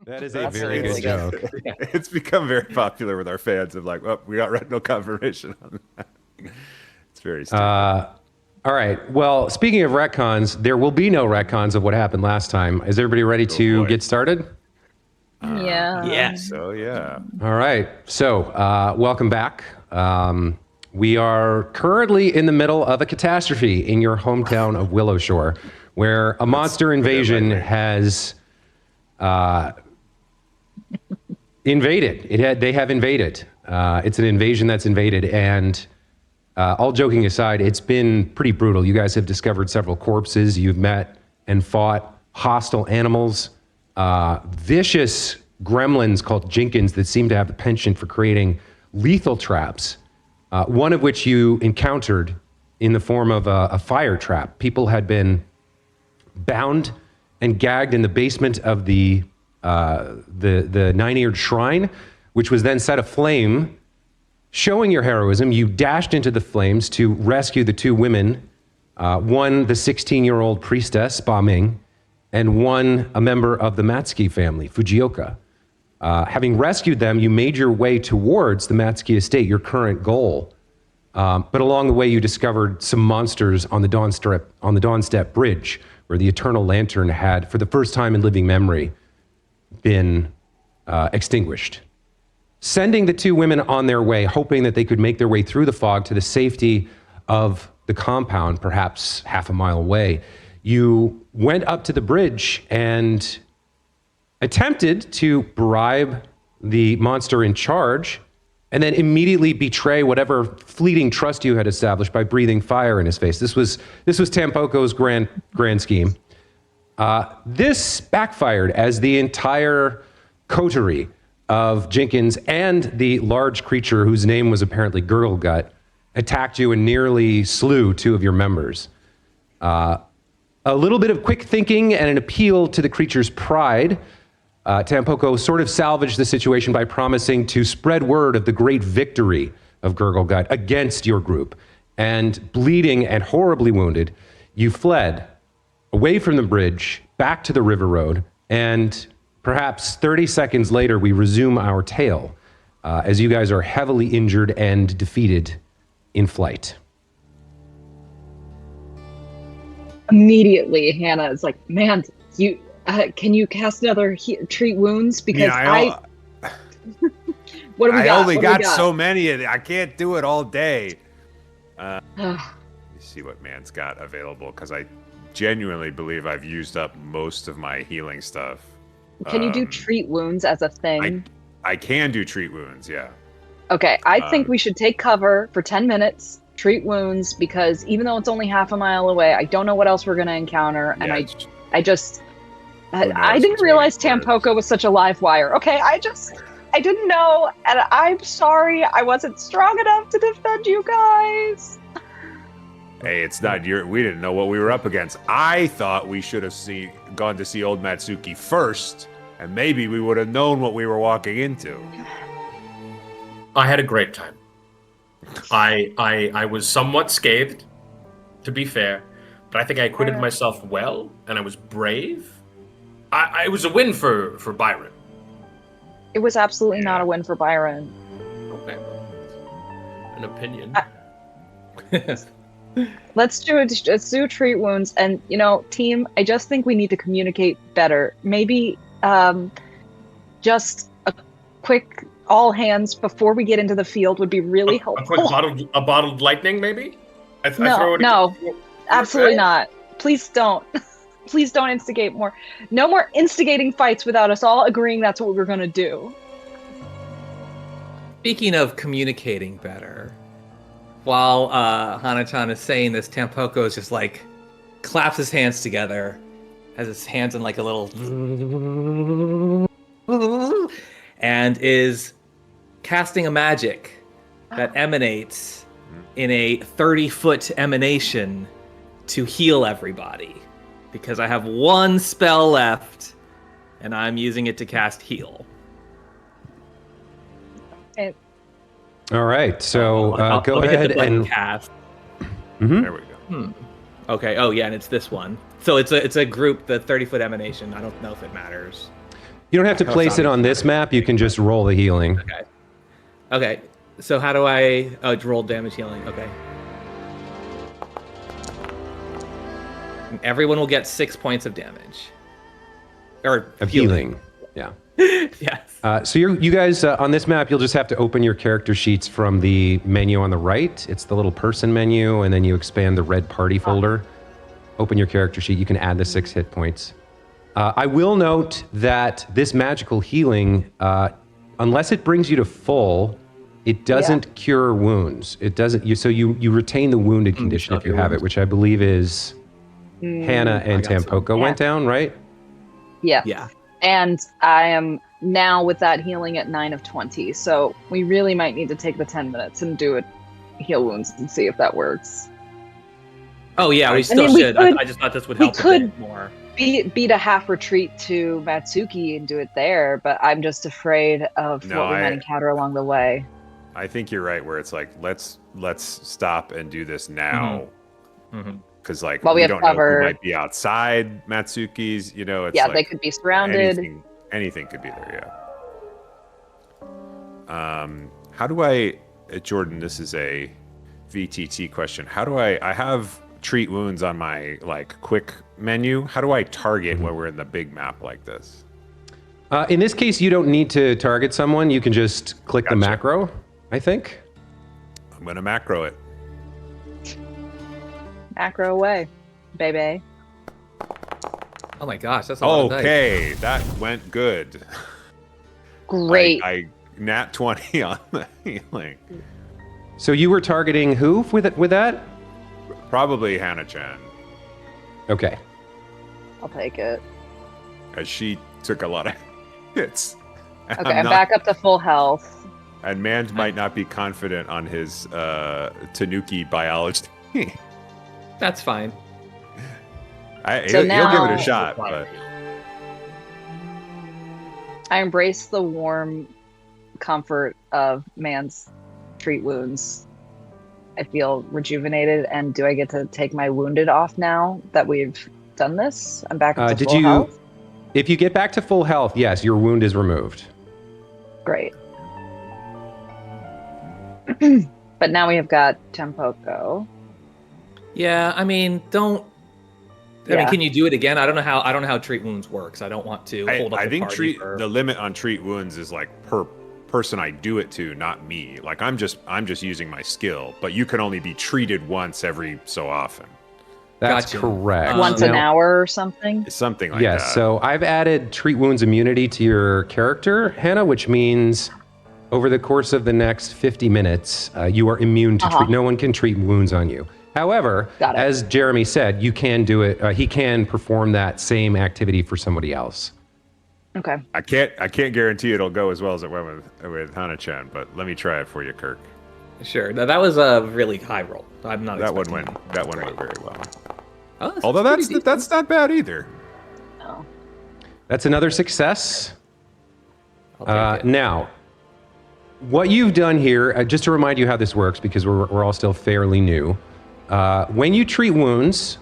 That is a That's very really good good. joke. It's become very popular with our fans of like, oh, we got retinal confirmation on that. It's very stupid. All right. Well, speaking of retcons, there will be no retcons of what happened last time. Is everybody ready to boy. get started? Yeah. Yes. So yeah. All right. So, welcome back. We are currently in the middle of a catastrophe in your hometown of Willowshore, where a monster invasion has invaded. They have invaded. It's an invasion that's invaded, and all joking aside, it's been pretty brutal. You guys have discovered several corpses. You've met and fought hostile animals, vicious gremlins called Jenkins that seem to have a penchant for creating lethal traps, one of which you encountered in the form of a fire trap. People had been bound and gagged in the basement of the nine-eared shrine, which was then set aflame. Showing your heroism, you dashed into the flames to rescue the two women, one the 16-year-old priestess, Ba Ming, and one a member of the Matsuki family, Fujioka. Having rescued them, you made your way towards the Matsuki estate, your current goal. But along the way, you discovered some monsters on the Dawnstep Bridge, where the Eternal Lantern had, for the first time in living memory, been extinguished. Sending the two women on their way, hoping that they could make their way through the fog to the safety of the compound, perhaps half a mile away, you went up to the bridge and attempted to bribe the monster in charge, and then immediately betray whatever fleeting trust you had established by breathing fire in his face. This was Tampoco's grand scheme. This backfired as the entire coterie of Jenkins and the large creature whose name was apparently Gurglegut attacked you and nearly slew two of your members. A little bit of quick thinking and an appeal to the creature's pride, Tampoco sort of salvaged the situation by promising to spread word of the great victory of Gurglegut against your group. And bleeding and horribly wounded, you fled away from the bridge, back to the river road, and perhaps 30 seconds later, we resume our tale as you guys are heavily injured and defeated in flight. Immediately, Hannah is like, man, can you cast another treat wounds? Because what do we got? I only got so many of it. I can't do it all day. Let me see what man's got available, because I genuinely believe I've used up most of my healing stuff. Can you do treat wounds as a thing? I can do treat wounds, yeah. Okay, I think we should take cover for 10 minutes, treat wounds, because even though it's only half a mile away, I don't know what else we're going to encounter, and I didn't realize Tampoco was such a live wire. Okay, I didn't know, and I'm sorry I wasn't strong enough to defend you guys. Hey, it's not we didn't know what we were up against. I thought we should have gone to see old Matsuki first, and maybe we would have known what we were walking into. I had a great time. I was somewhat scathed, to be fair, but I think I acquitted myself well, and I was brave. It was a win for Byron. It was absolutely not a win for Byron. Okay. An opinion. Let's do treat wounds, and team, I just think we need to communicate better. Maybe just a quick all hands before we get into the field would be really helpful. A bottled lightning, maybe? No, absolutely not. Please don't. Please don't instigate more. No more instigating fights without us all agreeing that's what we're going to do. Speaking of communicating better, while Hana-chan is saying this, Tampoco is just like claps his hands together, has his hands in like a little, and is casting a magic that emanates in a 30-foot emanation to heal everybody. Because I have one spell left, and I'm using it to cast heal. Okay. All right, so go hit ahead the button and cast. Mm-hmm. There we go. Okay. Oh yeah, and it's this one. So it's a group, the 30-foot emanation. I don't know if it matters. You don't have to place it on this map. You can just roll the healing. Okay. So how do I roll damage healing? Okay. Everyone will get 6 points of damage. Or Of healing. Yeah. Yes. So you guys, on this map, you'll just have to open your character sheets from the menu on the right. It's the little person menu, and then you expand the red party folder. Open your character sheet. You can add the 6 hit points. I will note that this magical healing, unless it brings you to full, it doesn't cure wounds. It doesn't. You retain the wounded condition if you have it, which I believe is Hannah and Tampoko went down, right? Yeah. Yeah. And I am now with that healing at 9 of 20. So we really might need to take the 10 minutes and do it, heal wounds, and see if that works. Oh yeah, we still should. I just thought this would help a bit more. Beat a half retreat to Matsuki and do it there, but I'm just afraid of what we might encounter along the way. I think you're right. Where it's like, let's stop and do this now, because like we don't know who might be outside Matsuki's. You know, it's like they could be surrounded. Anything could be there. Yeah. How do I, Jordan? This is a VTT question. How do I have treat wounds on my like quick menu? How do I target when we're in the big map like this? In this case, you don't need to target someone. You can just click the macro, I think. I'm going to macro it. Macro away, baby. Oh my gosh, that's a lot of dice. Okay, that went good. Great. I nat 20 on the healing. So you were targeting who with that? Probably Hannah-chan. Okay. I'll take it. As she took a lot of hits. Okay, I'm back up to full health. And Mand might not be confident on his Tanuki biology. That's fine. He'll give it a shot. But I embrace the warm comfort of man's treat wounds. I feel rejuvenated, and do I get to take my wounded off now that we've done this? I'm back up to full health? If you get back to full health, yes, your wound is removed. Great. But now we have got Tampoko. Yeah, I mean, can you do it again? I don't know how treat wounds works. I don't want to hold up I think the limit on treat wounds is like per person I do it to, not me. Like I'm just using my skill, but you can only be treated once every so often. That's correct. Once an hour or something? Something like that. Yes, so I've added treat wounds immunity to your character, Hannah, which means over the course of the next 50 minutes, you are immune to treat. No one can treat wounds on you. However, as Jeremy said, you can do it. He can perform that same activity for somebody else. Okay. I can't guarantee it'll go as well as it went with Hana-chan, but let me try it for you, Kirk. Sure. Now, that was a really high roll. I'm not. That one went very well. Oh, although that's not bad either. No. That's another success. Now, what you've done here, just to remind you how this works, because we're all still fairly new. When you treat wounds,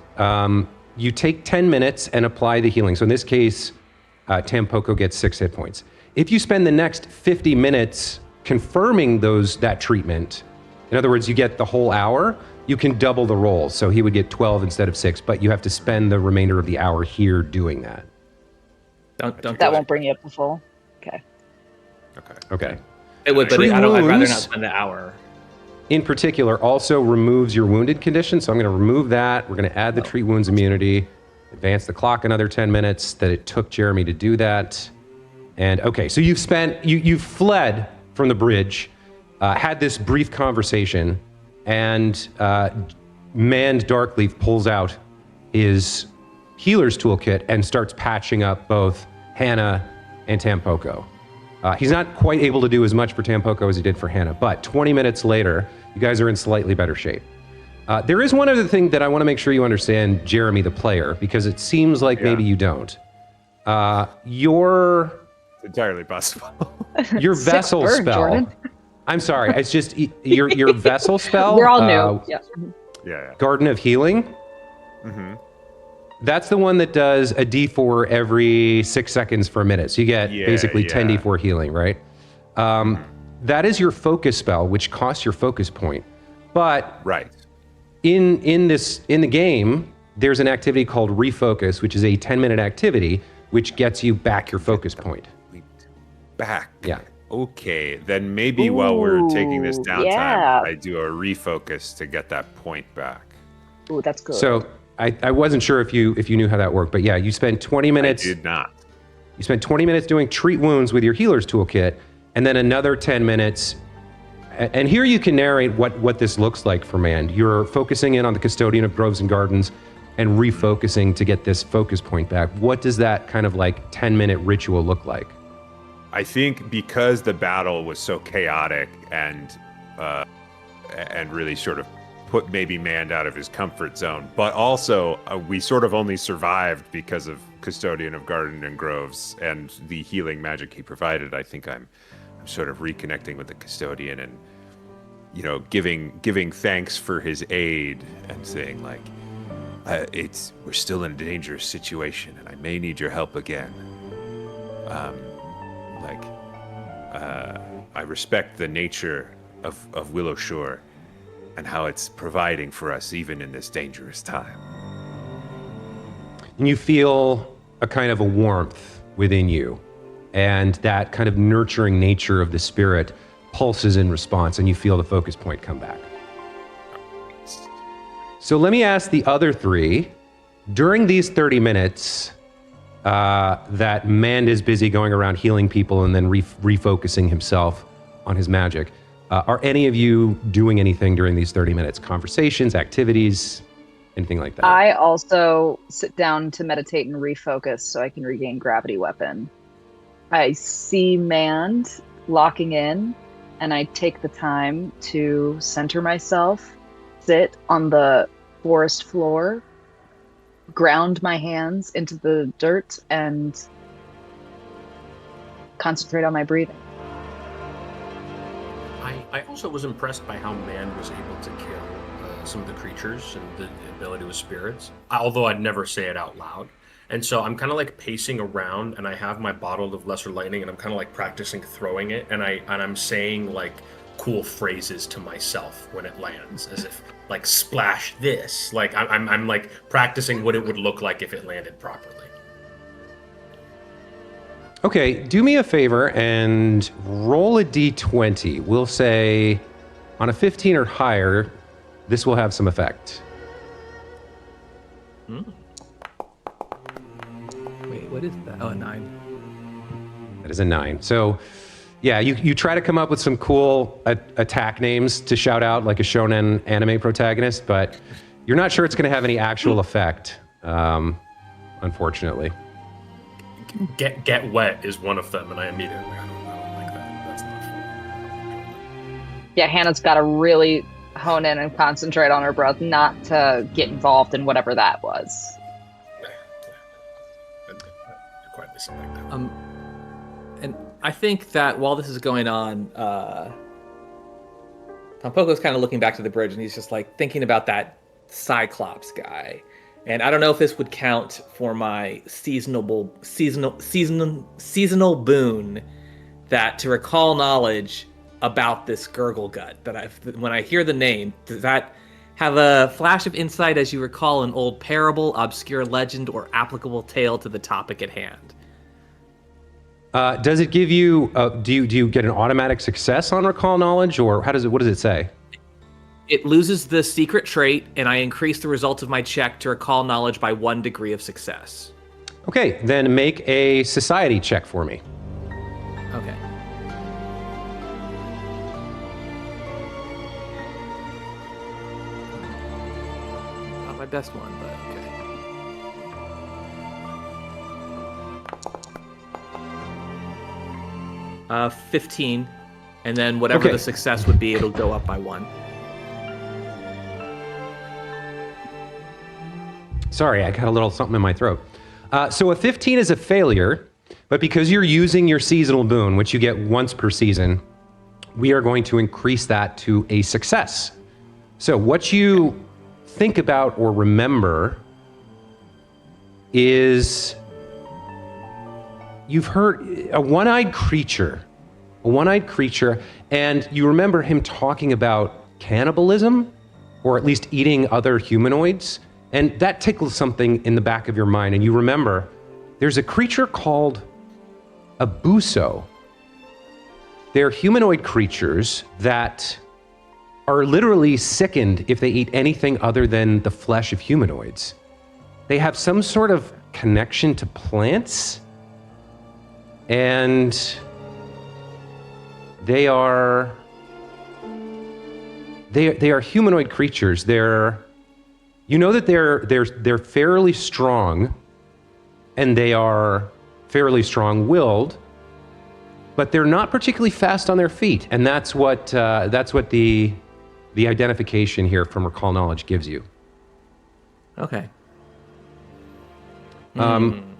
you take 10 minutes and apply the healing. So in this case, Tampoko gets 6 hit points. If you spend the next 50 minutes confirming that treatment, in other words, you get the whole hour, you can double the rolls. So he would get 12 instead of 6, but you have to spend the remainder of the hour here doing that. That won't bring you up to full? Okay. Okay. It would, but I'd rather not spend the hour. In particular, also removes your wounded condition. So I'm going to remove that. We're going to add the treat wounds immunity, advance the clock another 10 minutes that it took Jeremy to do that. And okay, so you've fled from the bridge, had this brief conversation, and Mand Darkleaf pulls out his healer's toolkit and starts patching up both Hannah and Tampoko. He's not quite able to do as much for Tampoko as he did for Hannah, but 20 minutes later, you guys are in slightly better shape. There is one other thing that I want to make sure you understand, Jeremy, the player, because it seems like maybe you don't. It's entirely possible. Your vessel spell. Jordan. I'm sorry. It's just your vessel spell. We're all new. Yeah. Garden of Healing. Mm-hmm. that's the one that does a D4 every 6 seconds for a minute. So you get basically 10 D4 healing, right? That is your focus spell, which costs your focus point. But in the game, there's an activity called refocus, which is a 10-minute activity, which gets you back your focus point. Back. Yeah. Okay, then maybe while we're taking this downtime, I do a refocus to get that point back. Ooh, that's good. So I wasn't sure if you knew how that worked, but yeah, you spend 20 minutes. I did not. You spend 20 minutes doing treat wounds with your healer's toolkit, and then another 10 minutes. And here you can narrate what this looks like for Mand. You're focusing in on the custodian of groves and gardens and refocusing to get this focus point back. What does that kind of like 10-minute ritual look like? I think because the battle was so chaotic and really sort of put maybe Mand out of his comfort zone, but also we sort of only survived because of Custodian of Garden and Groves and the healing magic he provided. I think I'm sort of reconnecting with the Custodian and, you know, giving thanks for his aid and saying like, we're still in a dangerous situation and I may need your help again. I respect the nature of Willow Shore and how it's providing for us even in this dangerous time. And you feel a kind of a warmth within you, and that kind of nurturing nature of the spirit pulses in response, and you feel the focus point come back. So let me ask the other three, during these 30 minutes, that Mand is busy going around healing people and then refocusing himself on his magic. Are any of you doing anything during these 30 minutes? Conversations, activities, anything like that? I also sit down to meditate and refocus so I can regain gravity weapon. I see Mand locking in, and I take the time to center myself, sit on the forest floor, ground my hands into the dirt, and concentrate on my breathing. I also was impressed by how Mand was able to kill some of the creatures and the ability with spirits, although I'd never say it out loud. And so I'm kind of like pacing around, and I have my bottle of Lesser Lightning, and I'm kind of like practicing throwing it, and I'm saying like cool phrases to myself when it lands, as if like splash this. Like I'm like practicing what it would look like if it landed properly. Okay, do me a favor and roll a d20. We'll say on a 15 or higher, this will have some effect. Wait, what is that? Oh, a 9. That is a 9. So, yeah, you try to come up with some cool attack names to shout out like a shonen anime protagonist, but you're not sure it's going to have any actual effect, unfortunately. Get wet is one of them, and I immediately I don't like that. That's not fun. Yeah, Hannah's got to really hone in and concentrate on her breath, not to get involved in whatever that was. Quite something like that. And I think that while this is going on, Tampoco's kind of looking back to the bridge, and he's just like thinking about that Cyclops guy. And I don't know if this would count for my seasonal boon, that to recall knowledge about this gurgle gut. That when I hear the name, does that have a flash of insight as you recall an old parable, obscure legend, or applicable tale to the topic at hand? Does it give you? Do you get an automatic success on recall knowledge, or what does it say? It loses the secret trait, and I increase the result of my check to recall knowledge by 1 degree of success. Okay, then make a society check for me. Okay. Not my best one, but okay. 15, and then whatever the success would be, it'll go up by 1. Sorry, I got a little something in my throat. So a 15 is a failure, but because you're using your seasonal boon, which you get once per season, we are going to increase that to a success. So what you think about or remember is you've heard a one-eyed creature, and you remember him talking about cannibalism, or at least eating other humanoids, and that tickles something in the back of your mind, and you remember there's a creature called a buso. They're humanoid creatures that are literally sickened if they eat anything other than the flesh of humanoids. They have some sort of connection to plants, and they are humanoid creatures. You know that they're fairly strong, and they are fairly strong-willed, but they're not particularly fast on their feet, and that's what the identification here from Recall Knowledge gives you. Okay.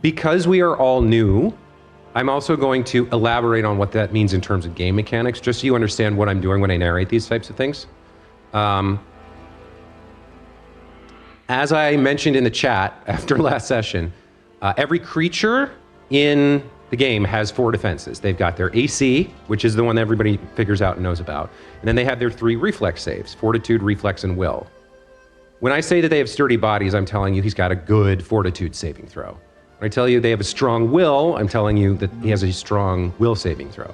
Because we are all new, I'm also going to elaborate on what that means in terms of game mechanics, just so you understand what I'm doing when I narrate these types of things. As I mentioned in the chat after last session, every creature in the game has 4 defenses. They've got their AC, which is the one that everybody figures out and knows about. And then they have their 3 reflex saves, Fortitude, Reflex, and Will. When I say that they have sturdy bodies, I'm telling you he's got a good Fortitude saving throw. When I tell you they have a strong will, I'm telling you that he has a strong will saving throw.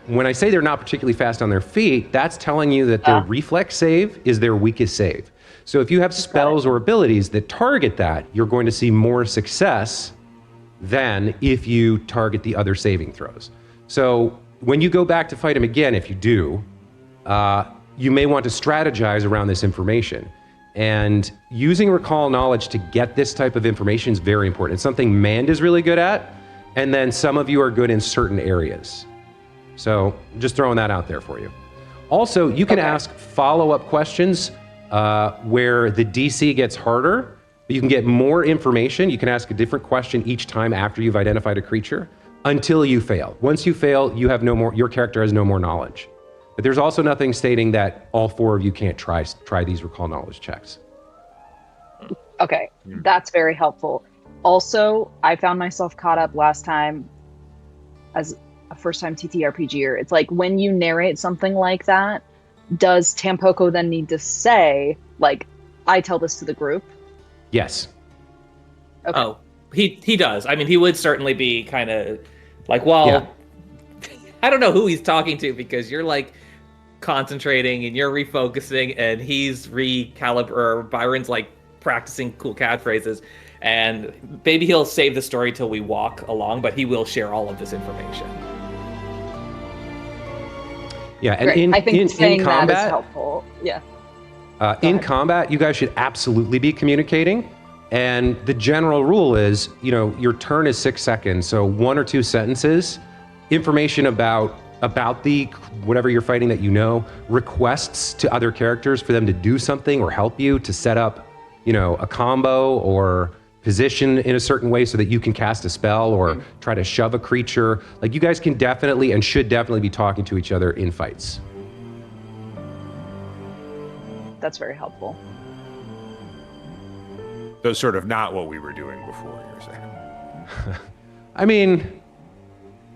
When I say they're not particularly fast on their feet, that's telling you that their reflex save is their weakest save. So if you have spells or abilities that target that, you're going to see more success than if you target the other saving throws. So when you go back to fight him again, if you do, you may want to strategize around this information. And using Recall Knowledge to get this type of information is very important. It's something Mand is really good at, and then some of you are good in certain areas. So just throwing that out there for you. Also, you can ask follow-up questions where the DC gets harder, but you can get more information. You can ask a different question each time after you've identified a creature until you fail. Once you fail, you have no more, your character has no more knowledge. But there's also nothing stating that all 4 of you can't try these Recall Knowledge checks. Okay, that's very helpful. Also, I found myself caught up last time as a first-time TTRPGer. It's like when you narrate something like that, does Tampoco then need to say, like, I tell this to the group? Yes. Okay. Oh, he does. I mean, he would certainly be kind of like, well, yeah. I don't know who he's talking to, because you're like concentrating and you're refocusing, and he's Byron's like practicing cool catchphrases, and maybe he'll save the story till we walk along, but he will share all of this information. Yeah, and I think saying in combat, that is helpful. Yeah. In combat, you guys should absolutely be communicating. And the general rule is, your turn is 6 seconds, so 1 or 2 sentences, information about the whatever you're fighting that requests to other characters for them to do something or help you to set up, a combo or position in a certain way so that you can cast a spell or try to shove a creature. Like, you guys can definitely and should definitely be talking to each other in fights. That's very helpful. So sort of not what we were doing before, you're saying. I mean,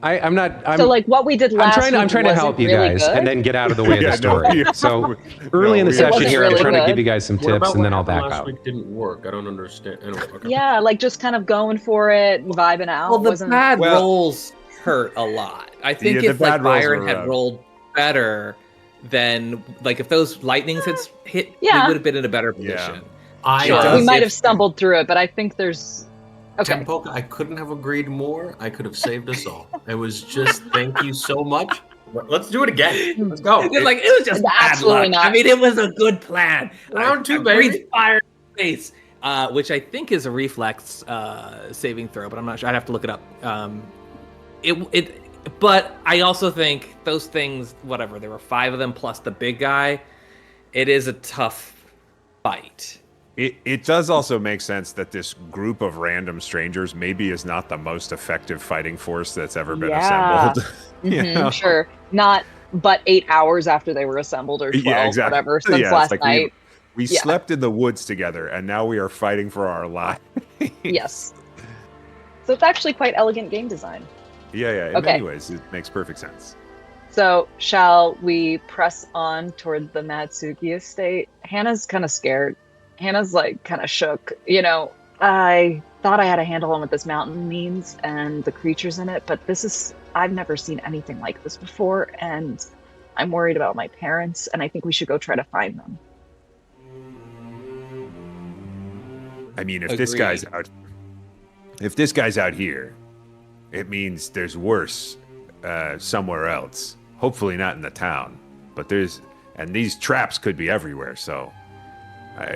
I'm not. So like what we did last I'm trying to help you really guys good? And then get out of the way of the story. So early in the session here, really I'm trying good. to give you guys some tips, and then I'll back last out. week didn't work. I don't understand. Anyway, okay. Yeah, like just kind of going for it, vibing out. Well, the bad rolls hurt a lot. I think if like Byron had rolled better, then like if those lightnings had hit, we would have been in a better position. Yeah. We might have stumbled through it, but I think there's. Okay. Tempoka, I couldn't have agreed more. I could have saved us all. It was just thank you so much. Let's do it again. Let's go. It was just bad luck. Not. I mean, it was a good plan. Round 2, baby. Fire face, which I think is a reflex saving throw, but I'm not sure. I'd have to look it up. But I also think those things, whatever, there were 5 of them plus the big guy. It is a tough fight. It does also make sense that this group of random strangers maybe is not the most effective fighting force that's ever been assembled. Sure. Not but 8 hours after they were assembled, or 12, whatever, since last night. We slept in the woods together, and now we are fighting for our lives. Yes. So it's actually quite elegant game design. Yeah. In many ways, it makes perfect sense. So shall we press on toward the Matsuki estate? Hannah's kind of scared. Hannah's like kind of shook. You know, I thought I had a handle on what this mountain means and the creatures in it, but I've never seen anything like this before, and I'm worried about my parents, and I think we should go try to find them. I mean, if this guy's out here, it means there's worse somewhere else. Hopefully not in the town, but and these traps could be everywhere. So,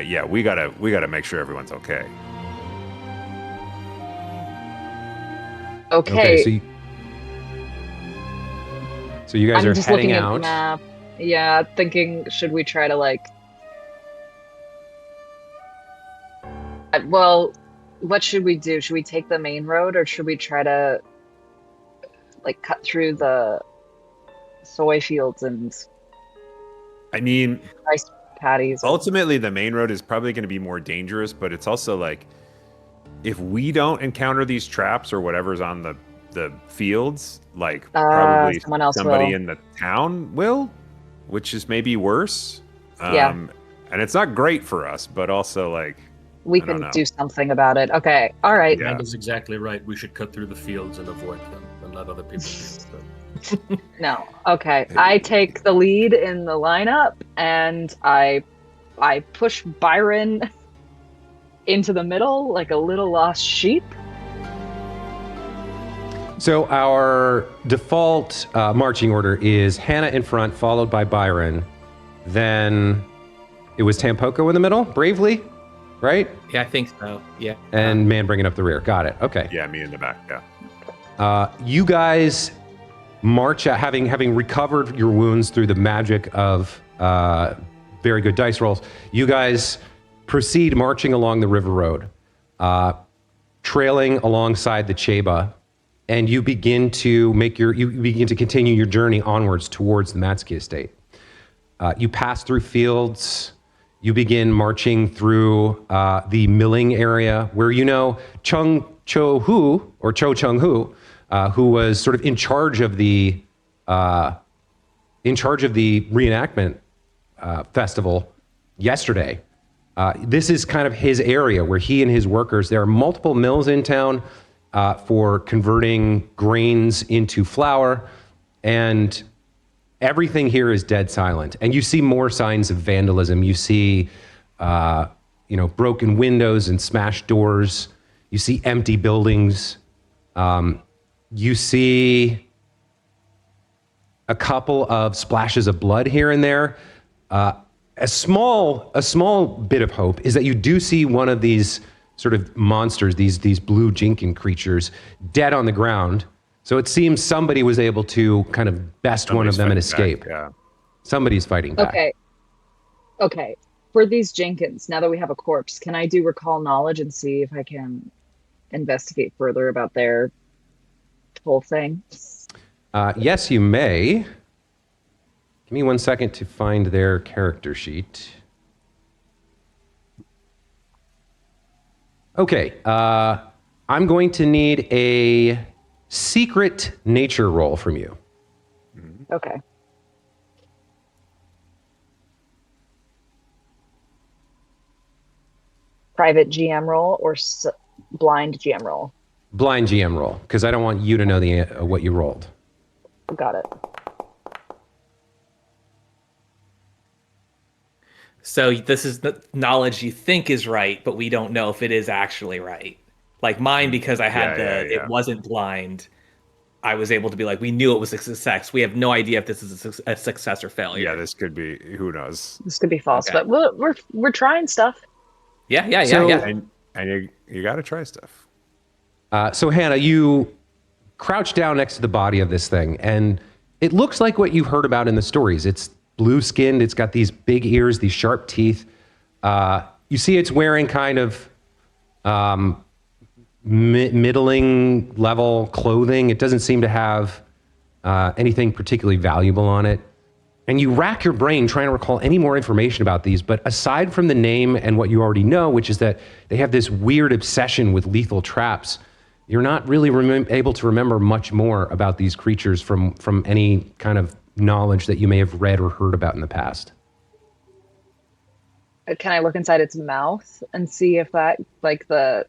yeah, we gotta make sure everyone's okay. Okay. So you guys I'm are just heading looking out. at the map. Yeah, thinking, should we try to well, what should we do? Should we take the main road, or should we try to cut through the soy fields and I mean, rice paddies? ultimately, the main road is probably going to be more dangerous, but it's also like, if we don't encounter these traps or whatever's on the fields, probably somebody will. in the town will, which is maybe worse. Yeah. And it's not great for us, but also we can do something about it. Okay. All right. Yeah. That is exactly right. We should cut through the fields and avoid them and let other people deal with them. No. Okay. I take the lead in the lineup, and I push Byron into the middle like a little lost sheep. So our default marching order is Hannah in front, followed by Byron. Then it was Tampoco in the middle, bravely, right? Yeah, I think so. Yeah. And Man bringing up the rear. Got it. Okay. Yeah, me in the back. Yeah. You guys march out, having recovered your wounds through the magic of very good dice rolls. You guys proceed marching along the river road, trailing alongside the Cheba, and you begin to continue your journey onwards towards the Matsuki estate. You pass through fields. You begin marching through the milling area where Chung Cho-hu, or Cho Chung-hu, who was sort of in charge of the reenactment festival yesterday. This is kind of his area where he and his workers, there are multiple mills in town for converting grains into flour, and everything here is dead silent. And you see more signs of vandalism. You see, broken windows and smashed doors. You see empty buildings. You see a couple of splashes of blood here and there. A small bit of hope is that you do see one of these sort of monsters, these blue jinkin creatures, dead on the ground. So it seems somebody was able to kind of best one of them and escape. Yeah. Somebody's fighting back. Okay. For these Jenkins, now that we have a corpse, can I do recall knowledge and see if I can investigate further about their whole thing? Yes, you may. Give me 1 second to find their character sheet. Okay, I'm going to need a secret nature roll from you. Okay. Private GM roll or blind GM roll? Blind GM roll, because I don't want you to know what you rolled. Got it. So this is the knowledge you think is right, but we don't know if it is actually right. Like mine, because I had it wasn't blind. I was able to be like, we knew it was a success. We have no idea if this is a success or failure. Yeah, this could be. Who knows? This could be false, but we're trying stuff. Yeah. And you got to try stuff. So Hannah, you crouch down next to the body of this thing, and it looks like what you've heard about in the stories. It's blue-skinned. It's got these big ears, these sharp teeth. You see it's wearing kind of middling level clothing. It doesn't seem to have anything particularly valuable on it. And you rack your brain trying to recall any more information about these, but aside from the name and what you already know, which is that they have this weird obsession with lethal traps, You're not really able to remember much more about these creatures from any kind of knowledge that you may have read or heard about in the past. Can I look inside its mouth and see if that, like the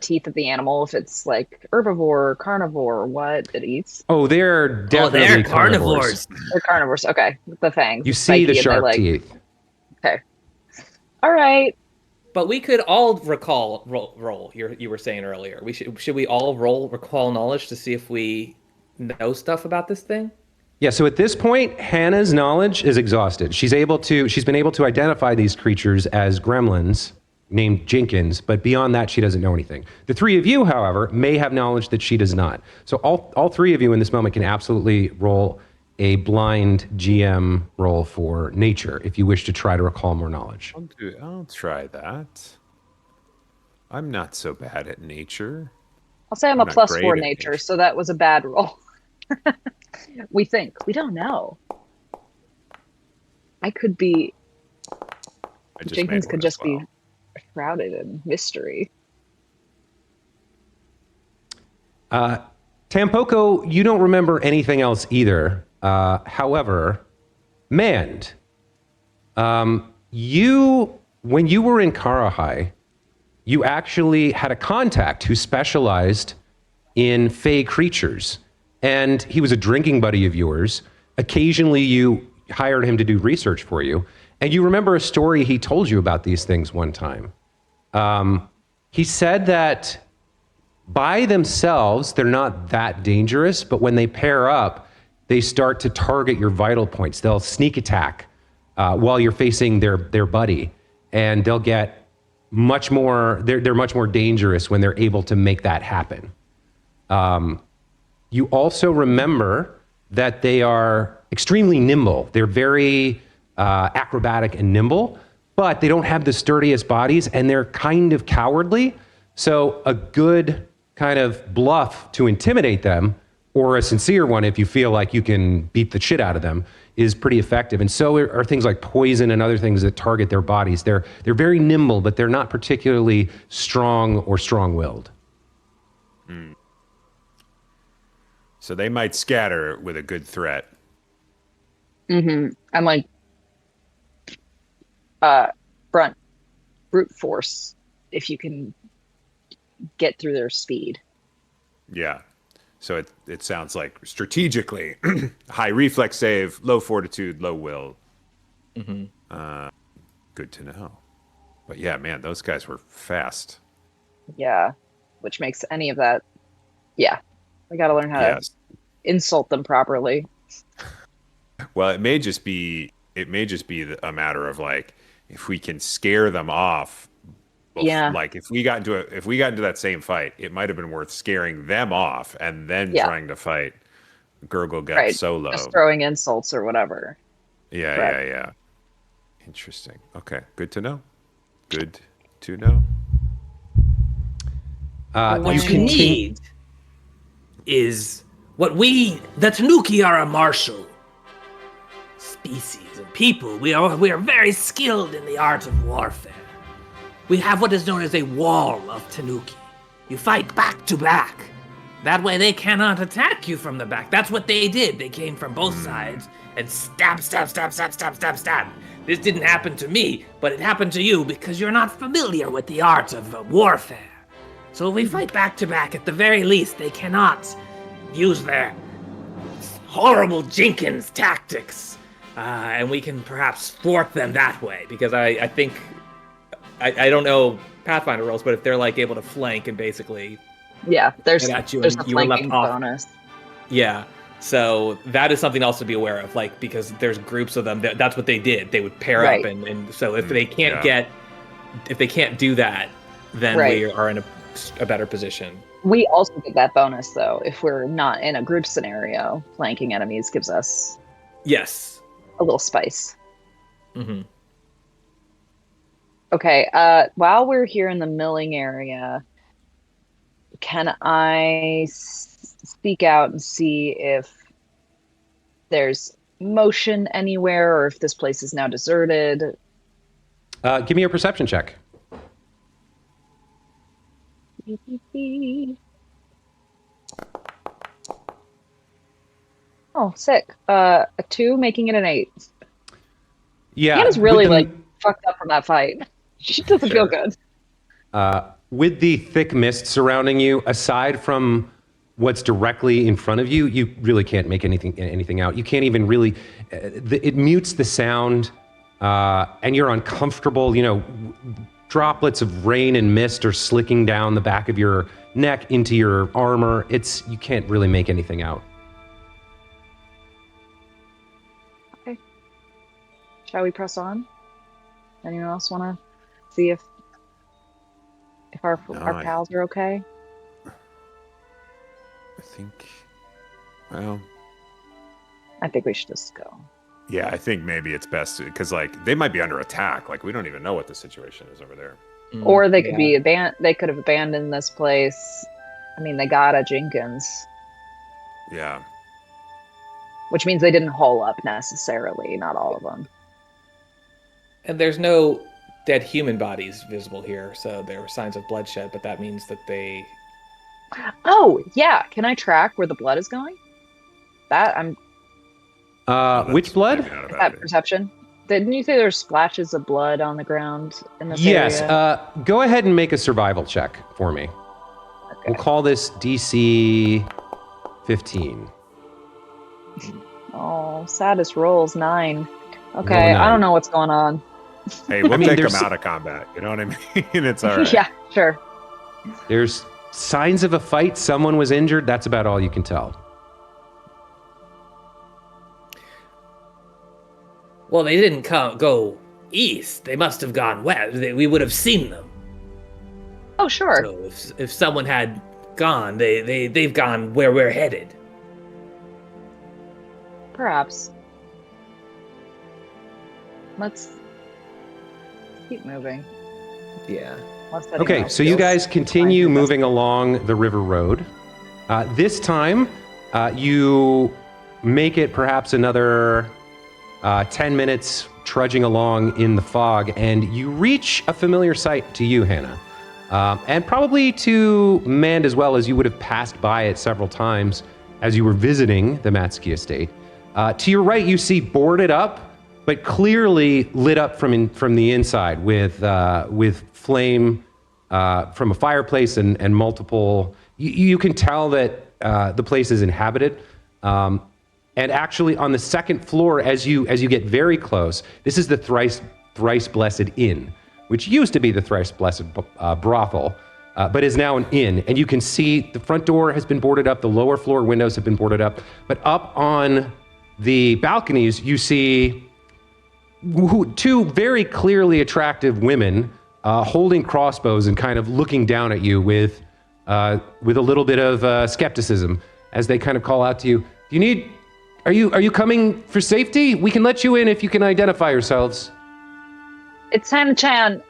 teeth of the animal, if it's like herbivore or carnivore or what it eats? Oh, they're definitely they're carnivores. They're carnivores. Okay, the fangs. You see the spiky, and sharp they're like, teeth. okay, all right. But we could all roll. You were saying earlier. Should we all recall knowledge to see if we know stuff about this thing? Yeah, so at this point, Hannah's knowledge is exhausted. She's been able to identify these creatures as gremlins named Jenkins, but beyond that, she doesn't know anything. The three of you, however, may have knowledge that she does not. So all three of you in this moment can absolutely roll a blind GM roll for nature if you wish to try to recall more knowledge. I'll try that. I'm not so bad at nature. I'll say I'm a not +4 great at nature, so that was a bad roll. We think. We don't know. I could be. Jenkins could just be shrouded in mystery. Tampoco, you don't remember anything else either. However, Mand, when you were in Karahai, you actually had a contact who specialized in fey creatures. And he was a drinking buddy of yours. Occasionally you hired him to do research for you. And you remember a story he told you about these things one time. He said that by themselves, they're not that dangerous, but when they pair up, they start to target your vital points. They'll sneak attack while you're facing their buddy, and they'll get much more, they're much more dangerous when they're able to make that happen. You also remember that they are extremely nimble. They're very acrobatic and nimble, but they don't have the sturdiest bodies, and they're kind of cowardly. So a good kind of bluff to intimidate them, or a sincere one if you feel like you can beat the shit out of them, is pretty effective. And so are things like poison and other things that target their bodies. They're very nimble, but they're not particularly strong or strong-willed. So they might scatter with a good threat. Mm-hmm. I'm like, brute force, if you can get through their speed. Yeah. So it sounds like strategically high reflex save, low fortitude, low will. Mm-hmm. Good to know. But yeah, man, those guys were fast. Yeah, which makes any of that. Yeah, we got to learn how to insult them properly. Well, it may just be a matter of like, if we can scare them off. Yeah. Like if we got into that same fight, it might have been worth scaring them off and then trying to fight Gurgle Gut solo. Just throwing insults or whatever. Yeah. Interesting. Okay, good to know. Good to know. What you need is the Tanuki are a martial species of people. We are very skilled in the art of warfare. We have what is known as a wall of Tanuki. You fight back to back. That way they cannot attack you from the back. That's what they did. They came from both sides and stab. This didn't happen to me, but it happened to you because you're not familiar with the art of warfare. So if we fight back to back, at the very least, they cannot use their horrible Jenkins tactics. And we can perhaps thwart them that way. Because I think, I don't know Pathfinder rolls, but if they're like able to flank and basically there's at you a and you were left flanking off. bonus. Yeah. So that is something else to be aware of, like, because there's groups of them. That's what they did. They would pair up, and so if they can't do that, then we are in a better position. We also get that bonus though if we're not in a group scenario. Flanking enemies gives us a little spice. Mm-hmm. Okay. While we're here in the milling area, can I speak out and see if there's motion anywhere or if this place is now deserted? Give me a perception check. Oh, sick. A 2, making it an 8. Yeah. Hannah's really with the- fucked up from that fight. She doesn't feel good. with the thick mist surrounding you, aside from what's directly in front of you, you really can't make anything out. You can't even really. It mutes the sound, and you're uncomfortable. You know, droplets of rain and mist are slicking down the back of your neck into your armor. You can't really make anything out. Okay. Shall we press on? Anyone else want to see if our pals are okay? I think. Well. I think we should just go. Yeah, I think maybe it's best because they might be under attack. Like we don't even know what the situation is over there. Or they could be they could have abandoned this place. I mean, they got a Jenkins. Yeah. Which means they didn't hole up necessarily, not all of them. And there's no dead human bodies visible here, so there were signs of bloodshed, but that means that they... Oh, yeah. Can I track where the blood is going? Which blood? Maybe not a Is bad that thing. perception? Didn't you say there's splashes of blood on the ground in this Yes. area? Go ahead and make a survival check for me. Okay. We'll call this DC 15. Oh, saddest rolls, 9. Okay, Roll a 9. I don't know what's going on. Hey, we'll mean, take them there's- out of combat. You know what I mean? It's all right. Yeah, sure. There's signs of a fight. Someone was injured. That's about all you can tell. Well, they didn't go east. They must have gone west. We would have seen them. Oh, sure. So if someone had gone, they've gone where we're headed. Perhaps. Let's keep moving. Yeah. Let's head Okay, out. so you Feels guys continue fine with us. moving along the river road. This time, you make it perhaps another 10 minutes trudging along in the fog, and you reach a familiar sight to you, Hannah. And probably to Mand as well, as you would have passed by it several times as you were visiting the Matsuki estate. To your right, you see boarded up, but clearly lit up from the inside with flame from a fireplace and multiple. You can tell that the place is inhabited. And actually, on the second floor, as you get very close, this is the thrice blessed inn, which used to be the thrice blessed brothel, but is now an inn. And you can see the front door has been boarded up, the lower floor windows have been boarded up, but up on the balconies, you see two very clearly attractive women holding crossbows and kind of looking down at you with a little bit of skepticism as they kind of call out to you. Are you coming for safety? We can let you in if you can identify yourselves. It's Hannah-chan.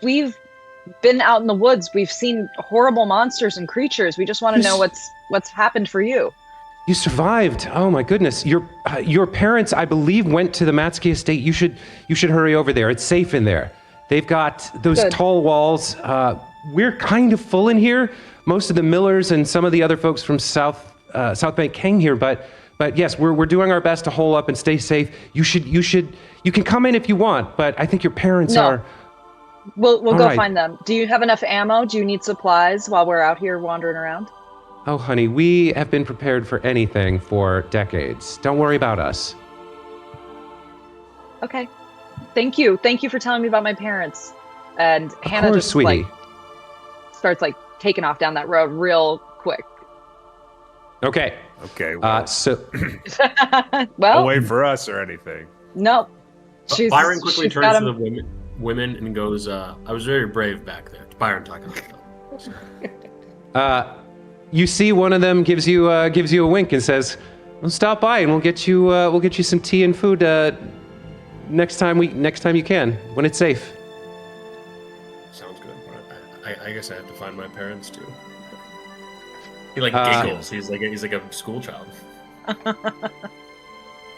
We've been out in the woods. We've seen horrible monsters and creatures. We just want to know what's happened for you. You survived. Oh my goodness. Your parents, I believe, went to the Matsuki estate. You should hurry over there. It's safe in there. They've got those Good. tall walls. We're kind of full in here. Most of the Millers and some of the other folks from South Bank came here, but yes, we're doing our best to hole up and stay safe. You can come in if you want, but I think your parents No. are. We'll All go right. find them. Do you have enough ammo? Do you need supplies while we're out here wandering around? Oh, honey, we have been prepared for anything for decades. Don't worry about us. Okay. Thank you. Thank you for telling me about my parents. And Hannah course, just sweetie. starts taking off down that road real quick. Okay. Okay. Well, So Well, don't wait for us or anything. no. Byron quickly she's got turns to him- the women and goes, I was very brave back there. It's Byron talking about that. you see one of them gives you a wink and says, "Well, stop by and we'll get you some tea and food next time you can when it's safe." Sounds good. I guess I have to find my parents too. He giggles. He's like a school child.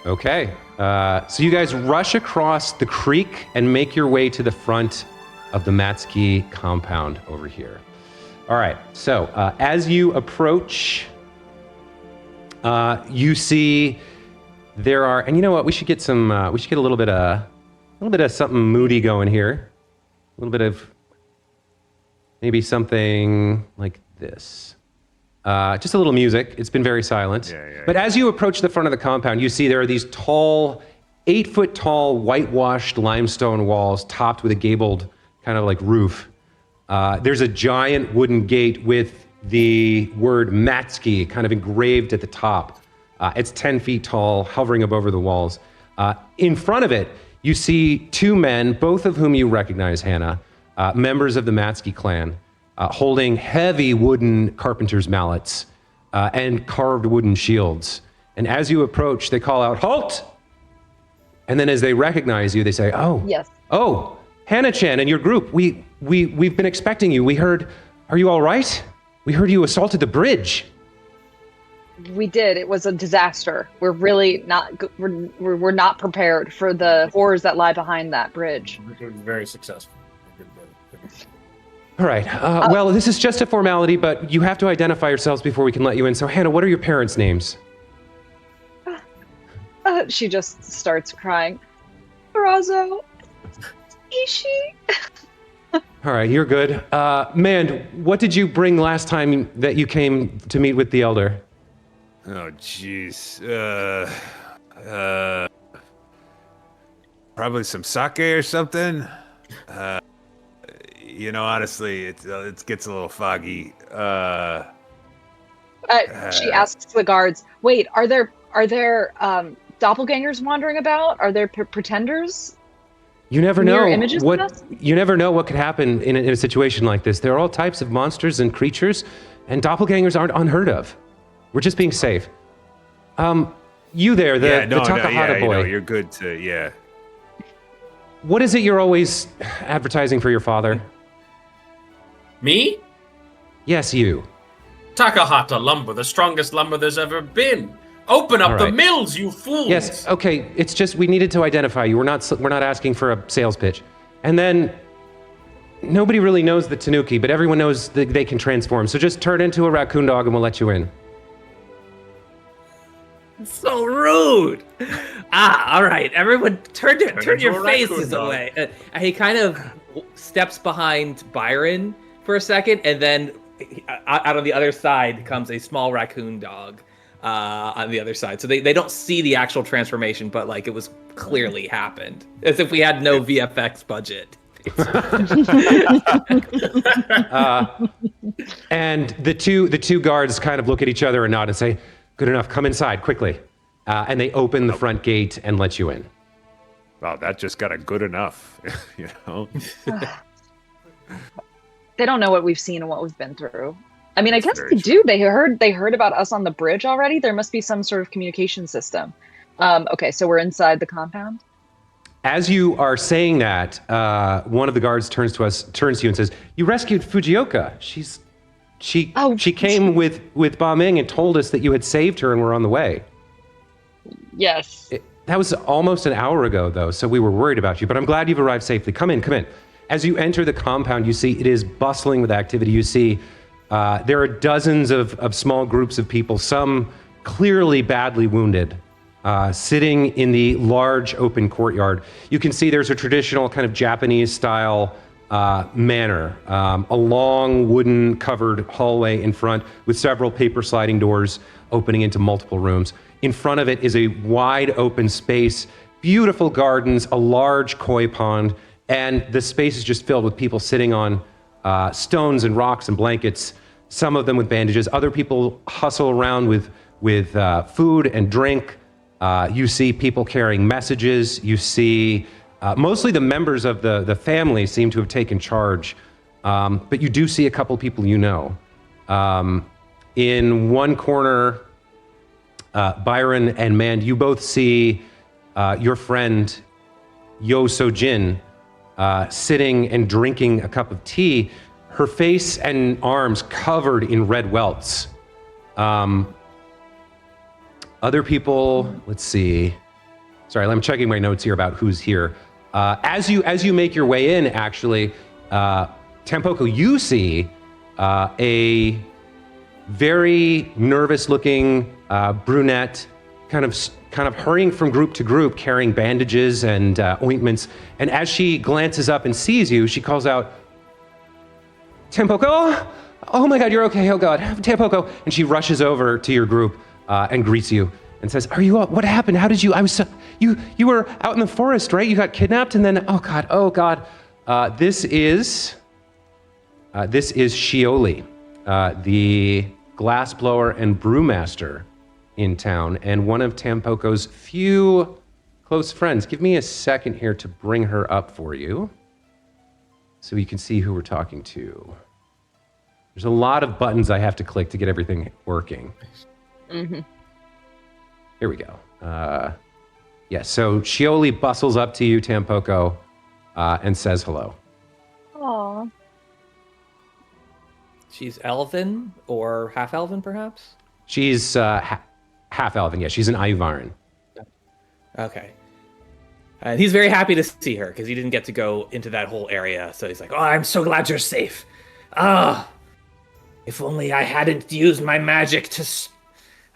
Okay. So you guys rush across the creek and make your way to the front of the Matsuki compound over here. All right. So as you approach You see, there are, and you know what? We should get some. We should get a little bit of something moody going here. A little bit of maybe something like this. Just a little music. It's been very silent. But as you approach the front of the compound, you see there are these tall, 8-foot tall, whitewashed limestone walls topped with a gabled kind of like roof. There's a giant wooden gate with the word Matsuki kind of engraved at the top. It's 10 feet tall, hovering above the walls. In front of it, you see two men, both of whom you recognize, Hannah, members of the Matsuki clan, holding heavy wooden carpenter's mallets and carved wooden shields. And as you approach, they call out, "Halt!" And then as they recognize you, they say, "Oh, Yes. oh, Hannah-chan and your group, we've been expecting you. We heard, are you all right? We heard you assaulted the bridge." We did. It was a disaster. We're really not. We're not prepared for the horrors that lie behind that bridge. It was very successful. All right. Well, this is just a formality, but you have to identify yourselves before we can let you in. So, Hannah, what are your parents' names? She just starts crying. Razo, Ishi. All right, you're good. Man, what did you bring last time that you came to meet with the elder? Oh, jeez. Probably some sake or something. Honestly, it gets a little foggy. She asks the guards, "Wait, are there doppelgangers wandering about? Are there pretenders?" You never Mirror know images of us? you never know what could happen in a situation like this. There are all types of monsters and creatures, and doppelgangers aren't unheard of. We're just being safe. You there, the Takahata boy. You're good to, What is it you're always advertising for your father? Me? Yes, you. Takahata lumber, the strongest lumber there's ever been. Open up All the right. mills, you fools! Yes, okay. It's just we needed to identify you. We're not asking for a sales pitch. And then nobody really knows the Tanuki, but everyone knows that they can transform. So just turn into a raccoon dog and we'll let you in. So rude. All right, everyone, turn your into a faces raccoon dog. away. He kind of steps behind Byron for a second, and then out on the other side comes a small raccoon dog on the other side. So they don't see the actual transformation, but like it was clearly happened, as if we had no VFX budget. And the two guards kind of look at each other and nod and say, "Good enough, come inside quickly." And they open the front gate and let you in. Wow, that just got a good enough, They don't know what we've seen and what we've been through. I mean, That's I guess very they do. They heard about us on the bridge already. There must be some sort of communication system. Okay, so we're inside the compound. As you are saying that, one of the guards turns to you and says, "You rescued Fujioka. She came with Ba Ming and told us that you had saved her and were on the way." Yes. That was almost an hour ago, though, so we were worried about you. But I'm glad you've arrived safely. Come in. As you enter the compound, you see it is bustling with activity. You see there are dozens of small groups of people, some clearly badly wounded, sitting in the large open courtyard. You can see there's a traditional kind of Japanese-style manor, a long wooden covered hallway in front with several paper sliding doors opening into multiple rooms. In front of it is a wide open space, beautiful gardens, a large koi pond, and the space is just filled with people sitting on stones and rocks and blankets, some of them with bandages. Other people hustle around with food and drink. You see people carrying messages. You see mostly the members of the family seem to have taken charge, but you do see a couple people you know. In one corner, Byron and Mand, you both see your friend Yo So-jin sitting and drinking a cup of tea, her face and arms covered in red welts. Other people, let's see. Sorry, I'm checking my notes here about who's here. As you make your way in, actually, Tampoko, you see a very nervous-looking brunette, kind of hurrying from group to group, carrying bandages and ointments. And as she glances up and sees you, she calls out, Tampoko? Oh my God, you're okay. Oh God, Tampoko. And she rushes over to your group and greets you and says, "Are you all, what happened? How did you, you were out in the forest, right? You got kidnapped and then, oh God. This is Shioli, the glassblower and brewmaster in town, and one of Tampoko's few close friends. Give me a second here to bring her up for you so you can see who we're talking to. There's a lot of buttons I have to click to get everything working. Mm-hmm. Here we go. So Shioli bustles up to you, Tampoko, and says hello. Aww. She's elven or half elven, perhaps? She's half elven, yeah. She's an Ivarin. Okay. And he's very happy to see her because he didn't get to go into that whole area. So he's like, Oh, I'm so glad you're safe. Ah, if only I hadn't used my magic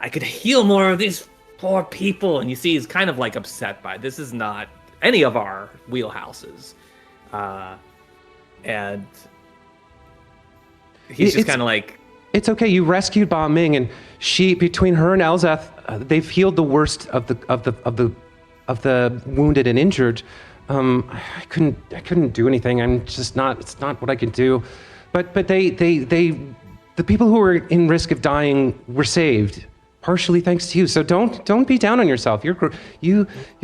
I could heal more of these poor people. and you see he's kind of like upset by it. This is not any of our wheelhouses. And he's just kind of like, It's okay. You rescued Ba Ming, and she, between her and Elzeth, they've healed the worst of the wounded and injured. I couldn't do anything. It's not what I could do. But the people who were in risk of dying were saved, partially thanks to you. So don't be down on yourself. You're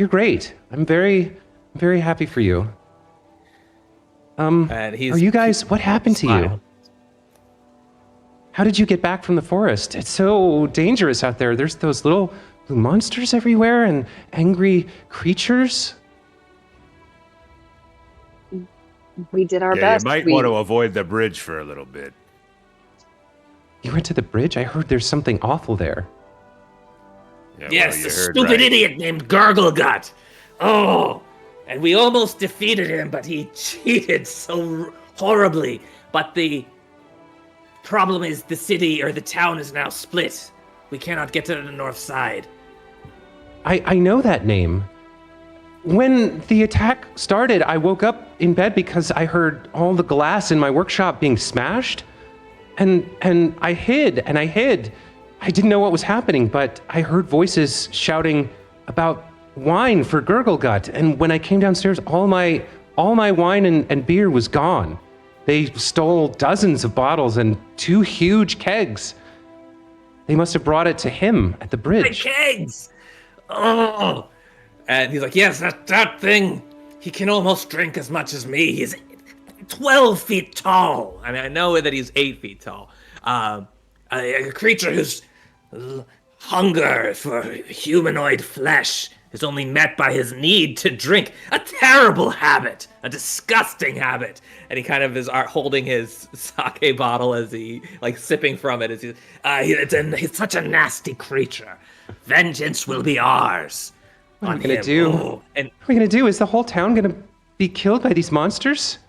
great. I'm very happy for you. and Are you guys? What happened to you? How did you get back from the forest? It's so dangerous out there. There's those little blue monsters everywhere and angry creatures. We did our best. You might want to avoid the bridge for a little bit. You went to the bridge? I heard there's something awful there. Yeah, Yes, you the heard stupid right. idiot named Garglegut. Oh, and we almost defeated him, but he cheated so horribly. But the problem is the city or the town is now split. We cannot get to the north side. I know that name. When the attack started, I woke up in bed because I heard all the glass in my workshop being smashed. And I hid. I didn't know what was happening, but I heard voices shouting about wine for Gurglegut. And when I came downstairs, all my wine and beer was gone. They stole dozens of bottles and 2 huge kegs. They must have brought it to him at the The bridge. kegs! Oh! and he's like, Yes, that thing. He can almost drink as much as me. He's 12 feet tall. I mean, I know that he's 8 feet tall. A creature whose hunger for humanoid flesh is only met by his need to drink. A terrible habit. A disgusting habit. And he kind of is holding his sake bottle as he, like, sipping from it. As he, He's such a nasty creature. Vengeance will be ours. What are we on gonna him. do? Oh. and What are we gonna do? Is the whole town gonna be killed by these monsters?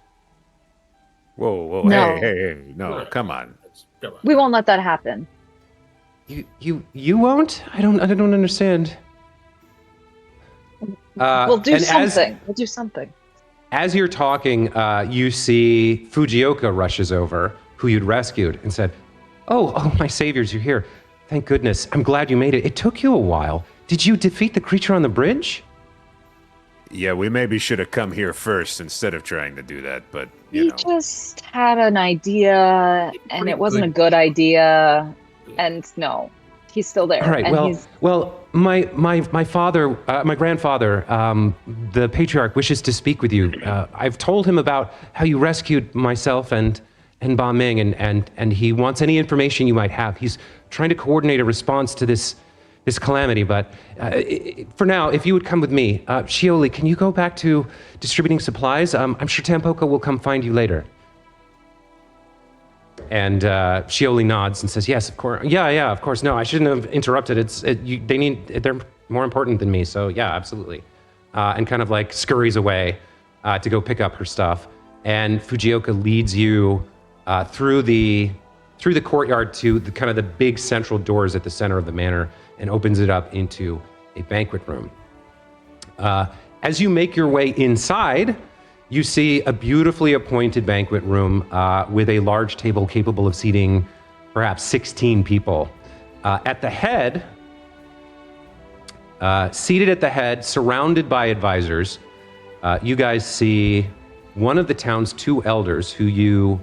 Whoa, No. hey, no, come on. Come on. We won't let that happen. You won't? I don't understand. We'll do and something. We'll do something. As you're talking, you see Fujioka rushes over, who you'd rescued, and said, "Oh, my saviors, you're here. Thank goodness. I'm glad you made it. It took you a while. Did you defeat the creature on the bridge?" Yeah, we maybe should have come here first instead of trying to do that, but you We know. just had an idea, and Pretty it wasn't a good. good idea. And no, he's still there. All right. And Well, my father, my grandfather, the patriarch, wishes to speak with you. I've told him about how you rescued myself and Ba Ming, and he wants any information you might have. He's trying to coordinate a response to this calamity. But for now, if you would come with me, Shioli, can you go back to distributing supplies? I'm sure Tampoko will come find you later. And Shioli nods and says, "Yes, of course. Yeah, of course. No, I shouldn't have interrupted. They're more important than me. So yeah, absolutely." And kind of like scurries away to go pick up her stuff. And Fujioka leads you through through the courtyard to the kind of the big central doors at the center of the manor and opens it up into a banquet room. As you make your way inside, you see a beautifully appointed banquet room with a large table capable of seating perhaps 16 people. At the head, seated at the head, surrounded by advisors, you guys see one of the town's 2 elders who you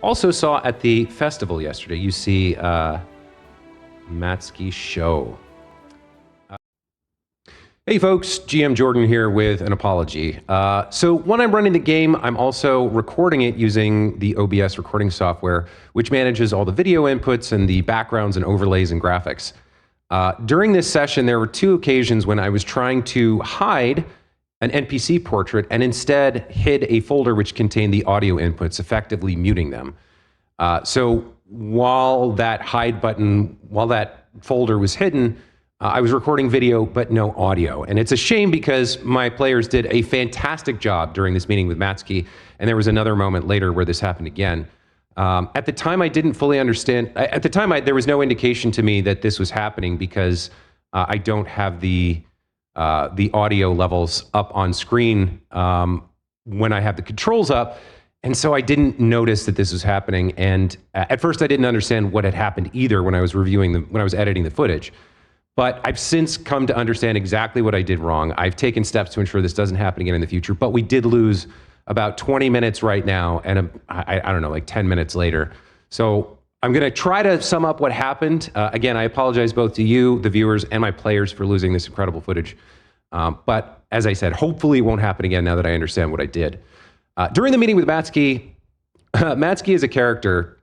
also saw at the festival yesterday. You see Matsuki Show. Hey folks, GM Jordan here with an apology. So when I'm running the game, I'm also recording it using the OBS recording software, which manages all the video inputs and the backgrounds and overlays and graphics. During this session, there were 2 occasions when I was trying to hide an NPC portrait and instead hid a folder which contained the audio inputs, effectively muting them. So while that hide button, while that folder was hidden, I was recording video, but no audio. And it's a shame because my players did a fantastic job during this meeting with Matsuki, and there was another moment later where this happened again. At the time, I didn't fully understand. At the time, there was no indication to me that this was happening because I don't have the audio levels up on screen when I have the controls up. And so I didn't notice that this was happening. And at first, I didn't understand what had happened either when I was when I was editing the footage. But I've since come to understand exactly what I did wrong. I've taken steps to ensure this doesn't happen again in the future. But we did lose about 20 minutes right now, and I don't know, like 10 minutes later. So I'm going to try to sum up what happened. Again, I apologize both to you, the viewers, and my players for losing this incredible footage. But as I said, hopefully it won't happen again now that I understand what I did. During the meeting with Matsuki, Matsuki is a character.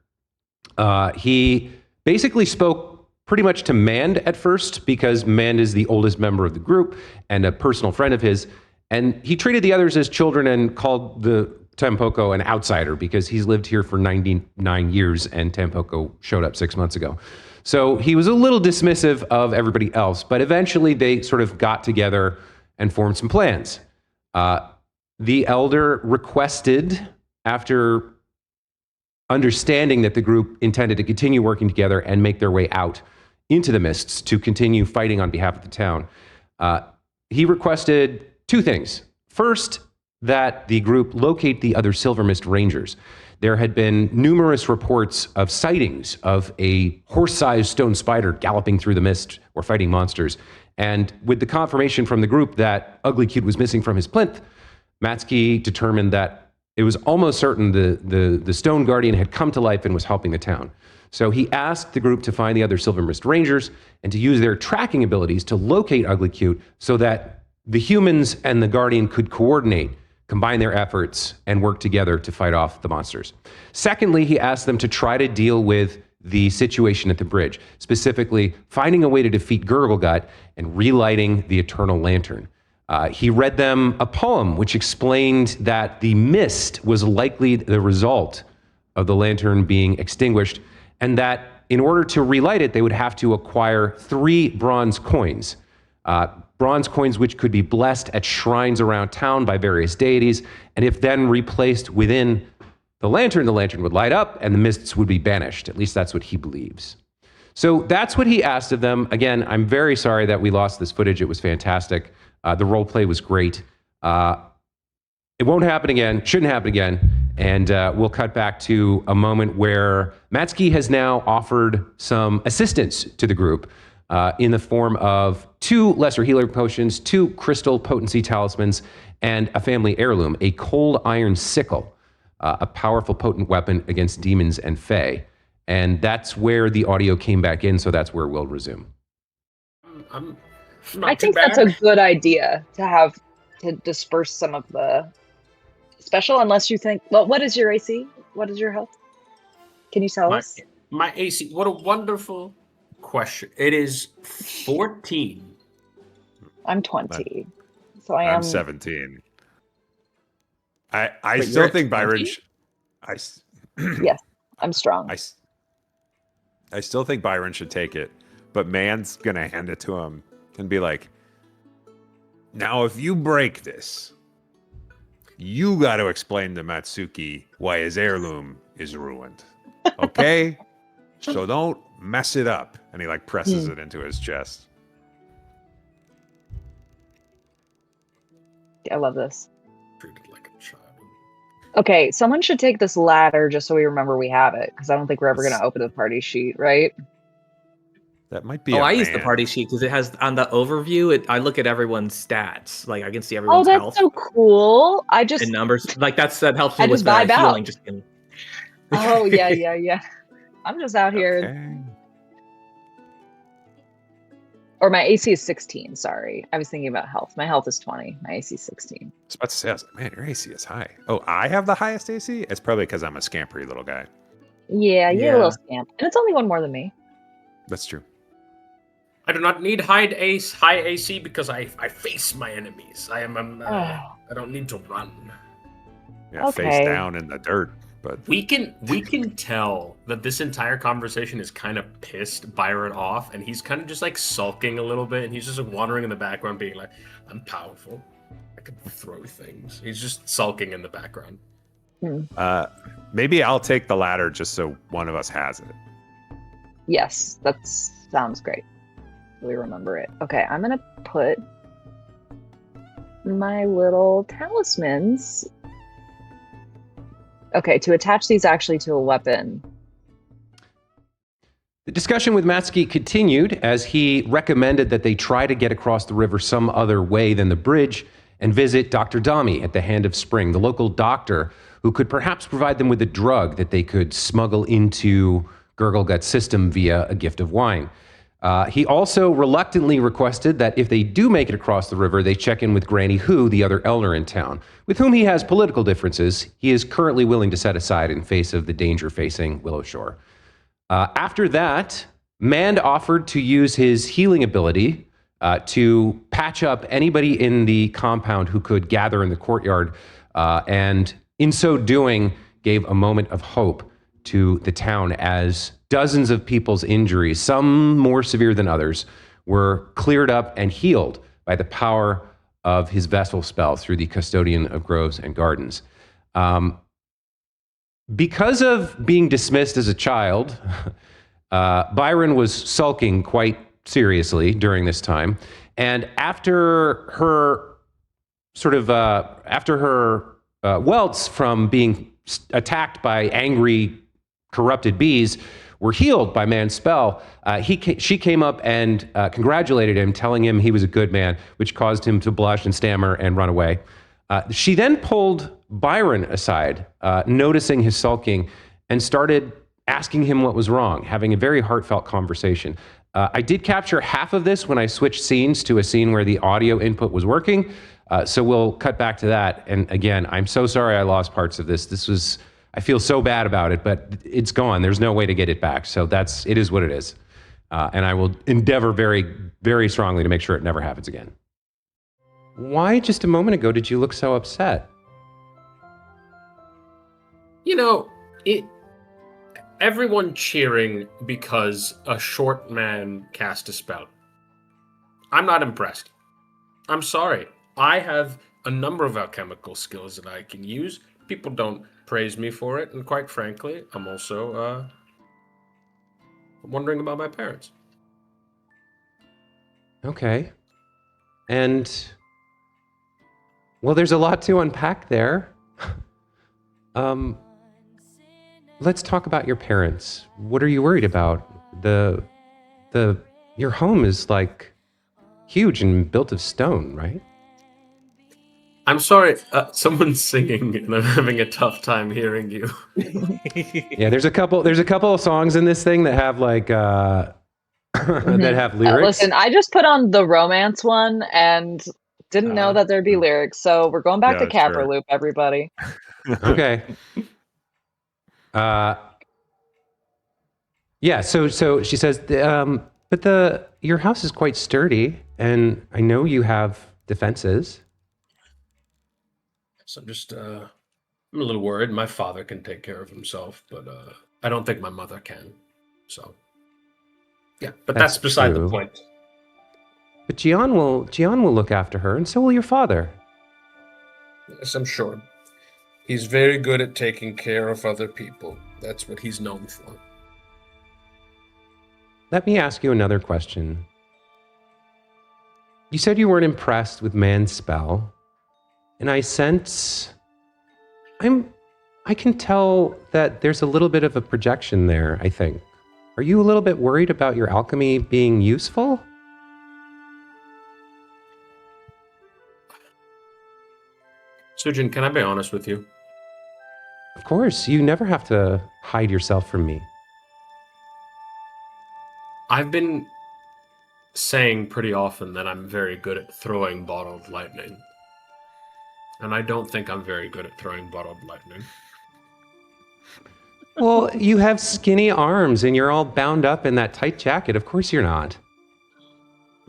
He basically spoke pretty much to Mand at first because Mand is the oldest member of the group and a personal friend of his. And he treated the others as children and called the Tampoko an outsider because he's lived here for 99 years and Tampoko showed up 6 months ago. So he was a little dismissive of everybody else, but eventually they sort of got together and formed some plans. The elder requested, after understanding that the group intended to continue working together and make their way out into the mists to continue fighting on behalf of the town, he requested 2 things. First, that the group locate the other Silver Mist Rangers. There had been numerous reports of sightings of a horse-sized stone spider galloping through the mist or fighting monsters. And with the confirmation from the group that Ugly Cute was missing from his plinth, Matsuki determined that it was almost certain the Stone Guardian had come to life and was helping the town. So he asked the group to find the other Silver Mist Rangers and to use their tracking abilities to locate Ugly Cute so that the humans and the Guardian could coordinate, combine their efforts, and work together to fight off the monsters. Secondly, he asked them to try to deal with the situation at the bridge, specifically finding a way to defeat Gurglegut and relighting the Eternal Lantern. He read them a poem which explained that the mist was likely the result of the lantern being extinguished, and that in order to relight it, they would have to acquire 3 bronze coins. Bronze coins which could be blessed at shrines around town by various deities, and if then replaced within the lantern would light up and the mists would be banished. At least that's what he believes. So that's what he asked of them. Again, I'm very sorry that we lost this footage. It was fantastic. The role play was great. It won't happen again, shouldn't happen again. And we'll cut back to a moment where Matsuki has now offered some assistance to the group in the form of 2 lesser healer potions, 2 crystal potency talismans, and a family heirloom, a cold iron sickle, a powerful potent weapon against demons and fae. And that's where the audio came back in, so that's where we'll resume. I think that's a good idea to disperse some of the special, unless you think, well, what is your AC? What is your health? Can you tell us? My AC, what a wonderful question. It is 14. I'm 20. So I'm 17. I still think Byron. Yes, I'm strong. I still think Byron should take it, but Man's gonna hand it to him and be like, "Now, if you break this, you got to explain to Matsuki why his heirloom is ruined." Okay? So don't mess it up. And he like presses it into his chest. I love this. Treated like a child. Okay, someone should take this ladder just so we remember we have it, because I don't think we're ever going to open the party sheet, right? That might be. I use the party sheet because it has on the overview. I look at everyone's stats. Like I can see everyone's that's health so cool. I just and numbers. Like that helps me I with just the vibe healing. out. Just in... Oh yeah. I'm just out here. Okay. Or my AC is 16. Sorry, I was thinking about health. My health is 20. My AC is 16. I was about to say, man, your AC is high. Oh, I have the highest AC? It's probably because I'm a scampery little guy. Yeah, you're a little scamp, and it's only one more than me. That's true. I do not need high AC because I face my enemies. I don't need to run. Yeah, Okay. face down in the dirt. But We can tell that this entire conversation is kind of pissed Byron off, and he's kind of just like sulking a little bit, and he's just like wandering in the background, being like, "I'm powerful. I can throw things." He's just sulking in the background. maybe I'll take the ladder just so one of us has it. Yes, that sounds great. We remember it. Okay, I'm gonna put my little talismans. Okay, to attach these actually to a weapon. The discussion with Matsuki continued as he recommended that they try to get across the river some other way than the bridge and visit Dr. Dami at the Hand of Spring, the local doctor who could perhaps provide them with a drug that they could smuggle into Gurglegut's system via a gift of wine. He also reluctantly requested that if they do make it across the river, they check in with Granny Hu, the other elder in town, with whom he has political differences he is currently willing to set aside in face of the danger facing Willow Shore. After that, Mand offered to use his healing ability to patch up anybody in the compound who could gather in the courtyard, and in so doing, gave a moment of hope to the town as dozens of people's injuries, some more severe than others, were cleared up and healed by the power of his vessel spell through the custodian of groves and gardens. Because of being dismissed as a child, Byron was sulking quite seriously during this time. And after her welts from being attacked by angry, corrupted bees were healed by Man's spell, she came up and congratulated him, telling him he was a good man, which caused him to blush and stammer and run away. She then pulled Byron aside, noticing his sulking, and started asking him what was wrong, having a very heartfelt conversation. I did capture half of this when I switched scenes to a scene where the audio input was working, so we'll cut back to that. And again, I'm so sorry I lost parts of this. I feel so bad about it, but it's gone. There's no way to get it back. So it is what it is. And I will endeavor very, very strongly to make sure it never happens again. Why just a moment ago did you look so upset? You know, everyone cheering because a short man cast a spell. I'm not impressed. I'm sorry. I have a number of alchemical skills that I can use. People don't praise me for it, and quite frankly, I'm also wondering about my parents. Okay. And, well, there's a lot to unpack there. Let's talk about your parents. What are you worried about? Your home is like huge and built of stone, right? I'm sorry, someone's singing and I'm having a tough time hearing you. Yeah, there's a couple of songs in this thing that have like that have lyrics. Listen, I just put on the romance one and didn't know that there'd be lyrics. So we're going back to Capper sure. Loop, everybody. Okay. Yeah, so she says, but your house is quite sturdy, and I know you have defenses. So I'm just, I'm a little worried. My father can take care of himself, but I don't think my mother can. So, yeah, but that's beside the point. But Gian will look after her, and so will your father. Yes, I'm sure. He's very good at taking care of other people. That's what he's known for. let me ask you another question. You said you weren't impressed with man's spell, and I sense... I can tell that there's a little bit of a projection there, I think. Are you a little bit worried about your alchemy being useful? Sujin, can I be honest with you? Of course, you never have to hide yourself from me. I've been saying pretty often that I'm very good at throwing bottled lightning. And I don't think I'm very good at throwing bottled lightning. Well, you have skinny arms and you're all bound up in that tight jacket. Of course you're not.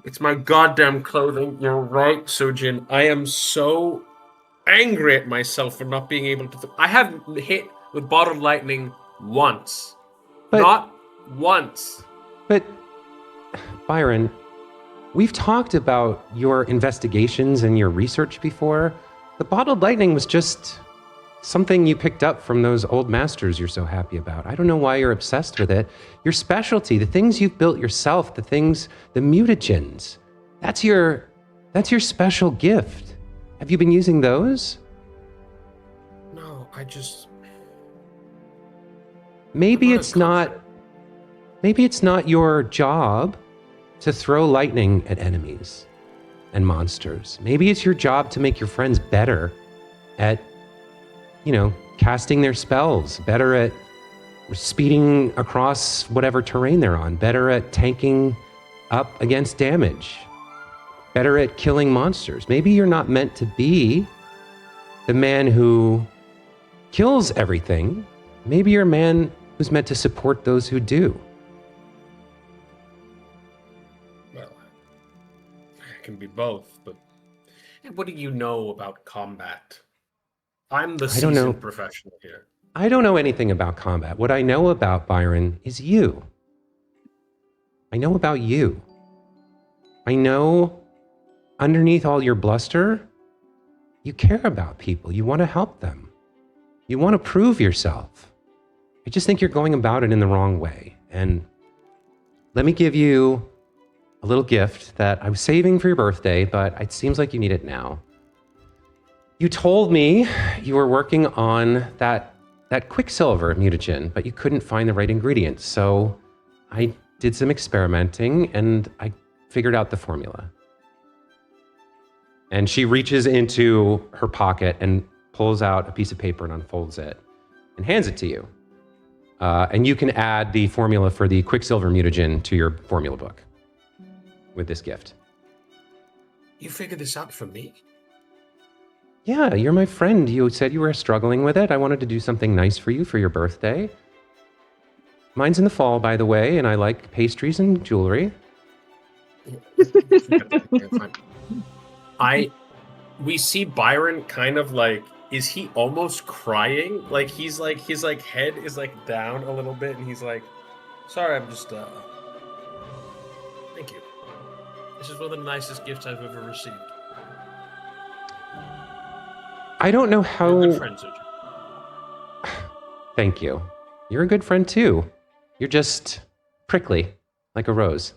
It's my goddamn clothing. You're right, Sujin. I am so angry at myself for not being able to... I haven't hit with bottled lightning once. Not once. But, Byron, we've talked about your investigations and your research before. The bottled lightning was just something you picked up from those old masters you're so happy about. I don't know why you're obsessed with it. Your specialty, the things you've built yourself, the mutagens, that's your special gift. Have you been using those? No, I just... Maybe it's not your job to throw lightning at enemies and monsters. Maybe it's your job to make your friends better at, casting their spells, better at speeding across whatever terrain they're on, better at tanking up against damage, better at killing monsters. Maybe you're not meant to be the man who kills everything. Maybe you're a man who's meant to support those who do. Well, I can be both, but what do you know about combat? I'm the seasoned professional here. I don't know anything about combat. What I know about, Byron, is you. I know about you. I know underneath all your bluster, you care about people. You want to help them. You want to prove yourself. I just think you're going about it in the wrong way. And let me give you a little gift that I was saving for your birthday, but it seems like you need it now. You told me you were working on that Quicksilver mutagen, but you couldn't find the right ingredients. So I did some experimenting and I figured out the formula. And she reaches into her pocket and pulls out a piece of paper and unfolds it and hands it to you. And you can add the formula for the Quicksilver mutagen to your formula book with this gift. You figured this out for me? Yeah, you're my friend. You said you were struggling with it. I wanted to do something nice for you for your birthday. Mine's in the fall, by the way, and I like pastries and jewelry. We see Byron kind of like, is he almost crying? Like his head is like down a little bit, and he's like, sorry, I'm just thank you. This is one of the nicest gifts I've ever received. I don't know how... You're a good friend, Suji. Thank you. You're a good friend, too. You're just prickly, like a rose.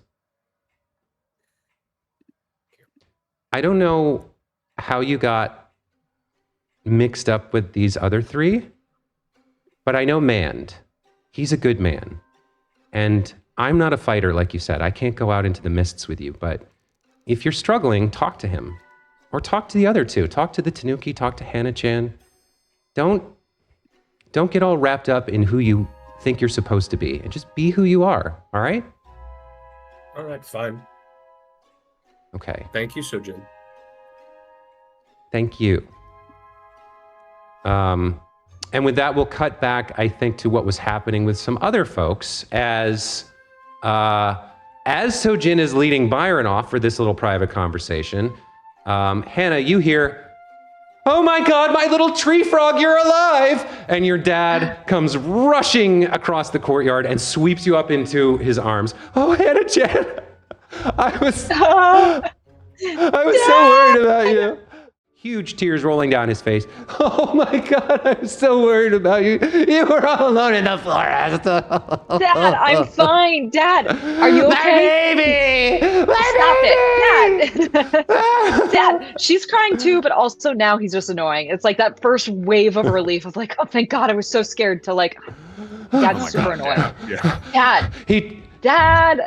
I don't know how you got mixed up with these other three, but I know Mand. He's a good man. And I'm not a fighter, like you said. I can't go out into the mists with you, but if you're struggling, talk to him. Or talk to the other two. Talk to the Tanuki, talk to Hannah-chan. Don't get all wrapped up in who you think you're supposed to be. And just be who you are, all right? All right, fine. Okay. Thank you, Sojin. Thank you. And with that, we'll cut back, I think, to what was happening with some other folks as Sojin is leading Byron off for this little private conversation. Hannah, you hear, "Oh my God, my little tree frog, you're alive!" And your dad comes rushing across the courtyard and sweeps you up into his arms. "Oh, Hannah-chan, I was so worried about you." huge tears rolling down his face. Oh my God, I'm so worried about you. You were all alone in the forest. Dad, I'm fine. Dad, are you okay? My baby! Stop it, Dad. Dad, she's crying too, but also now he's just annoying. It's like that first wave of relief of like, oh, thank God, I was so scared to like, Dad's super annoying. Yeah. Dad, He Dad.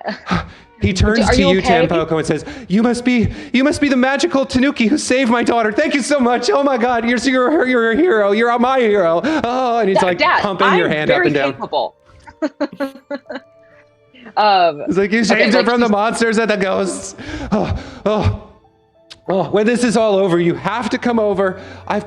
He turns Are to you you, okay? Tampoko, and says, "You must be the magical Tanuki who saved my daughter. Thank you so much. Oh my God, you're a hero. You're my hero." Oh, and he's Dad, pumping your hand up and down. Capable. It's like you saved her from the monsters and the ghosts. Oh, when this is all over, you have to come over. I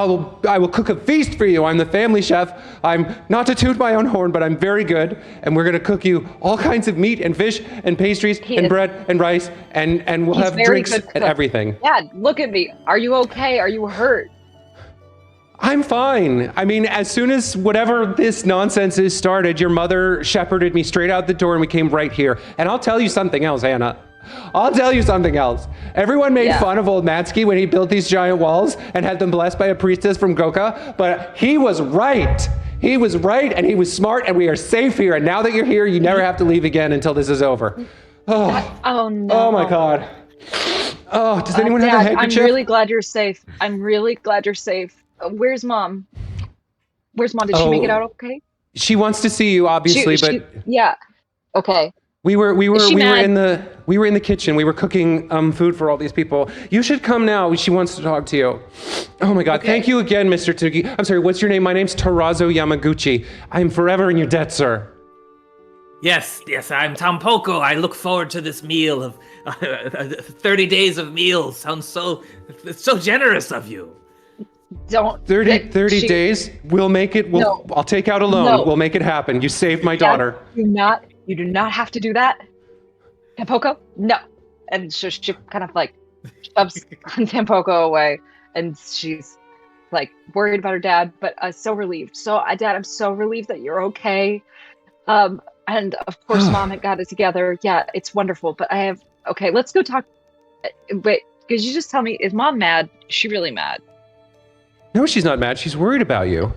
will cook a feast for you. I'm the family chef. I'm not to toot my own horn, but I'm very good. And we're going to cook you all kinds of meat and fish and pastries and bread and rice. And we'll have drinks and everything. Dad, look at me. Are you okay? Are you hurt? I'm fine. I mean, as soon as whatever this nonsense is started, your mother shepherded me straight out the door and we came right here. And I'll tell you something else, Hannah. I'll tell you something else. Everyone made fun of old Matsuki when he built these giant walls and had them blessed by a priestess from Goka, but he was right. He was right and he was smart and we are safe here. And now that you're here, you never have to leave again until this is over. Oh no. Oh my God. Oh, does anyone have a handkerchief? I'm really glad you're safe. I'm really glad you're safe. Where's Mom? Where's Mom? Did she make it out okay? She wants to see you, obviously, but yeah. Okay. We were in the kitchen. We were cooking food for all these people. You should come now. She wants to talk to you. Oh my God. Okay. Thank you again, Mr. Tanuki. I'm sorry, what's your name? My name's Tarazo Yamaguchi. I'm forever in your debt, sir. Yes, I'm Tampoko. I look forward to this meal of 30 days of meals. Sounds so generous of you. Don't 30 days. We'll make it. I'll take out a loan. No. We'll make it happen. You saved my daughter. You do not have to do that. Tampoko, no. And she kind of like shoves Tampoko away, and she's like worried about her dad, but so relieved. So, Dad, I'm so relieved that you're okay. And of course, Mom had got it together. Yeah, it's wonderful. But okay, let's go talk. Wait, could you just tell me, is Mom mad? Is she really mad? No, she's not mad. She's worried about you.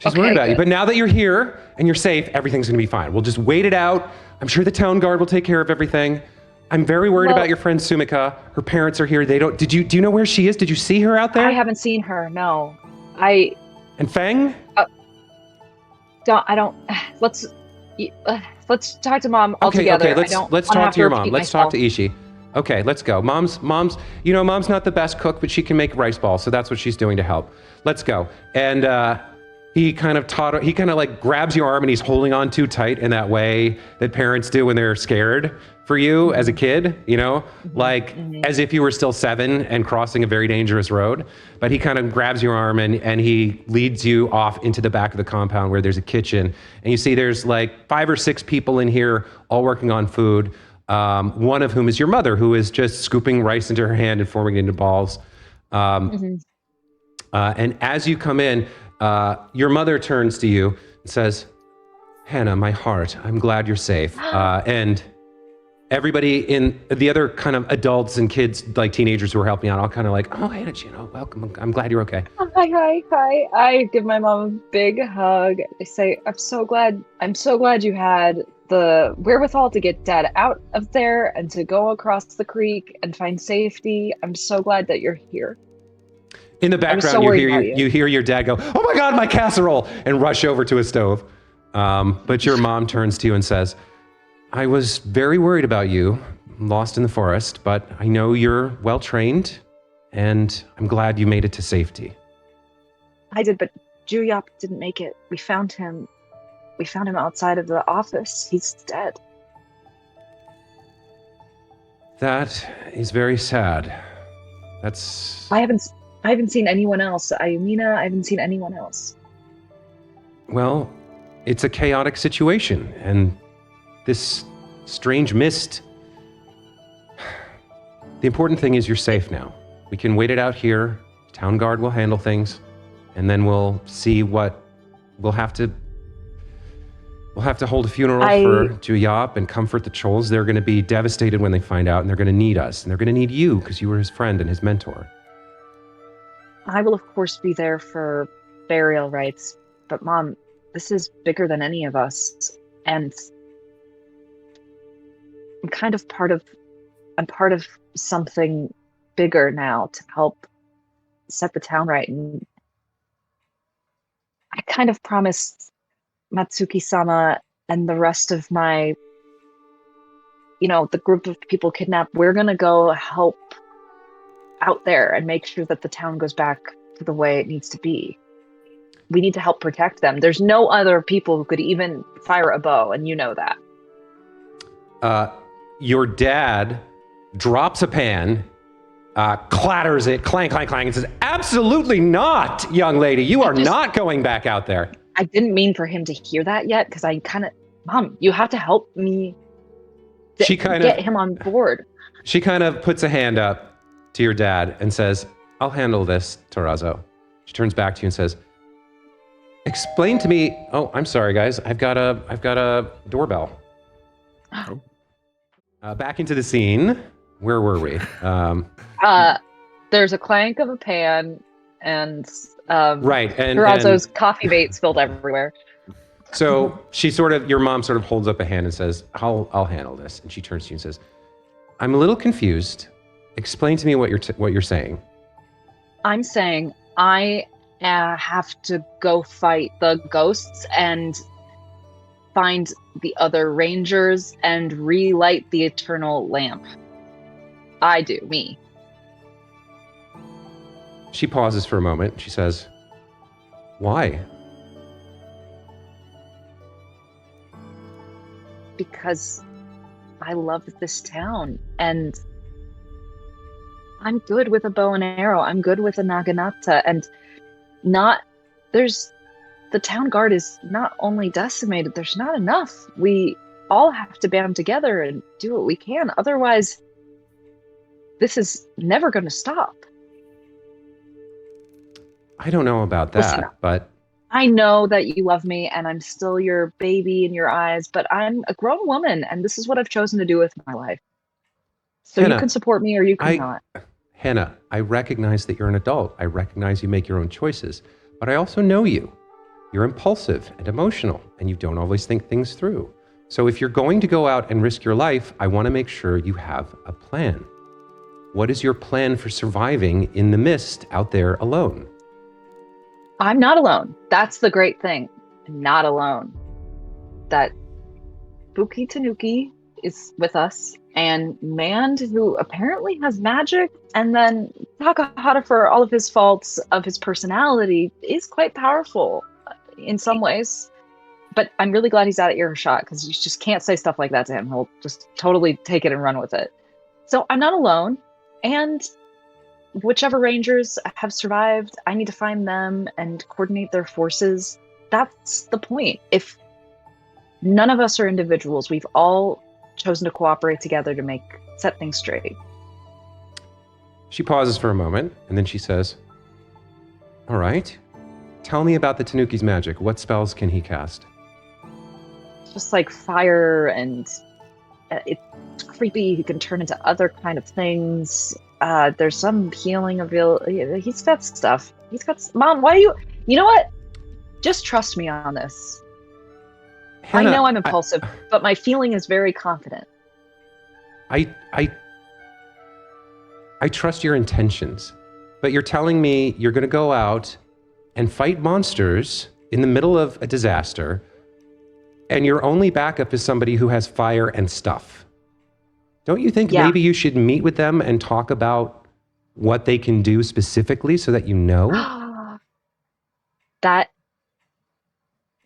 She's worried about you. But now that you're here and you're safe, everything's going to be fine. We'll just wait it out. I'm sure the town guard will take care of everything. I'm very worried about your friend Sumika. Her parents are here. Do you know where she is? Did you see her out there? I haven't seen her. No. And Feng? Let's talk to Mom all together. Okay, let's talk to your mom. Let's talk to Ishi. Okay, let's go. Mom's Mom's not the best cook, but she can make rice balls, so that's what she's doing to help. Let's go. And he kind of like grabs your arm and he's holding on too tight in that way that parents do when they're scared for you as a kid, like as if you were still 7 and crossing a very dangerous road. But he kind of grabs your arm and he leads you off into the back of the compound where there's a kitchen. And you see there's like 5 or 6 people in here all working on food. One of whom is your mother, who is just scooping rice into her hand and forming it into balls. And as you come in, your mother turns to you and says, "Hannah, my heart, I'm glad you're safe." And everybody in the other kind of adults and kids, like teenagers who are helping out, all kind of like, "Oh, Hannah, welcome. I'm glad you're okay." Hi. I give my mom a big hug. I say, I'm so glad you had the wherewithal to get Dad out of there and to go across the creek and find safety. I'm so glad that you're here. In the background, you hear your dad go, "Oh my God, my casserole!" and rush over to a stove. But your mom turns to you and says, "I was very worried about you, lost in the forest, but I know you're well trained, and I'm glad you made it to safety." I did, but Juyop didn't make it. We found him outside of the office. He's dead. That is very sad. I haven't seen anyone else. Ayumina, I haven't seen anyone else. Well, it's a chaotic situation, and this strange mist. The important thing is you're safe now. We can wait it out here. Town guard will handle things, and then we'll see what we'll have to hold a funeral for Juyop and comfort the Chols. They're going to be devastated when they find out, and they're going to need us, and they're going to need you because you were his friend and his mentor. I will, of course, be there for burial rites, but Mom, this is bigger than any of us, and I'm part of something bigger now to help set the town right, and I kind of promised Matsuki-sama and the rest of my, the group of people kidnapped, we're gonna go help out there and make sure that the town goes back to the way it needs to be. We need to help protect them. There's no other people who could even fire a bow, and you know that. Your dad drops a pan, clatters it, clang, clang, clang, and says, "Absolutely not, young lady. You are not going back out there." I didn't mean for him to hear that yet, because Mom, you have to help me get him on board. She kind of puts a hand up to your dad and says, "I'll handle this, Terrazzo." She turns back to you and says, "Explain to me." Oh, I'm sorry, guys. I've got a doorbell. Oh. Back into the scene. Where were we? There's a clank of a pan, and right, and Terrazzo's coffee mate spilled everywhere. So your mom sort of holds up a hand and says, "I'll handle this." And she turns to you and says, "I'm a little confused. Explain to me what you're saying." I'm saying I have to go fight the ghosts and find the other rangers and relight the eternal lamp. I do, me. She pauses for a moment. She says, "Why?" Because I love this town, and I'm good with a bow and arrow. I'm good with a naginata, and the town guard is not only decimated, there's not enough. We all have to band together and do what we can. Otherwise, this is never going to stop. I don't know about that, but I know that you love me, and I'm still your baby in your eyes, but I'm a grown woman, and this is what I've chosen to do with my life. So Hannah, you can support me or you cannot. Hannah, I recognize that you're an adult. I recognize you make your own choices, but I also know you. You're impulsive and emotional, and you don't always think things through. So if you're going to go out and risk your life, I want to make sure you have a plan. What is your plan for surviving in the mist out there alone? I'm not alone. That's the great thing. I'm not alone. That Fuki Tanuki is with us, and Mand, who apparently has magic, and then Takahata, for all of his faults of his personality, is quite powerful in some ways. But I'm really glad he's out of earshot, because you just can't say stuff like that to him. He'll just totally take it and run with it. So I'm not alone, and whichever rangers have survived, I need to find them and coordinate their forces. That's the point. If none of us are individuals, we've all chosen to cooperate together to set things straight. She pauses for a moment, and then she says, "All right, tell me about the Tanuki's magic. What spells can he cast?" Just like fire, and it's creepy. He can turn into other kind of things. There's some healing ability. He's got stuff. Mom, why do you know what? Just trust me on this. Hannah, I know I'm impulsive, but my feeling is very confident. I trust your intentions, but you're telling me you're going to go out and fight monsters in the middle of a disaster, and your only backup is somebody who has fire and stuff. Don't you think maybe you should meet with them and talk about what they can do specifically so that you know? That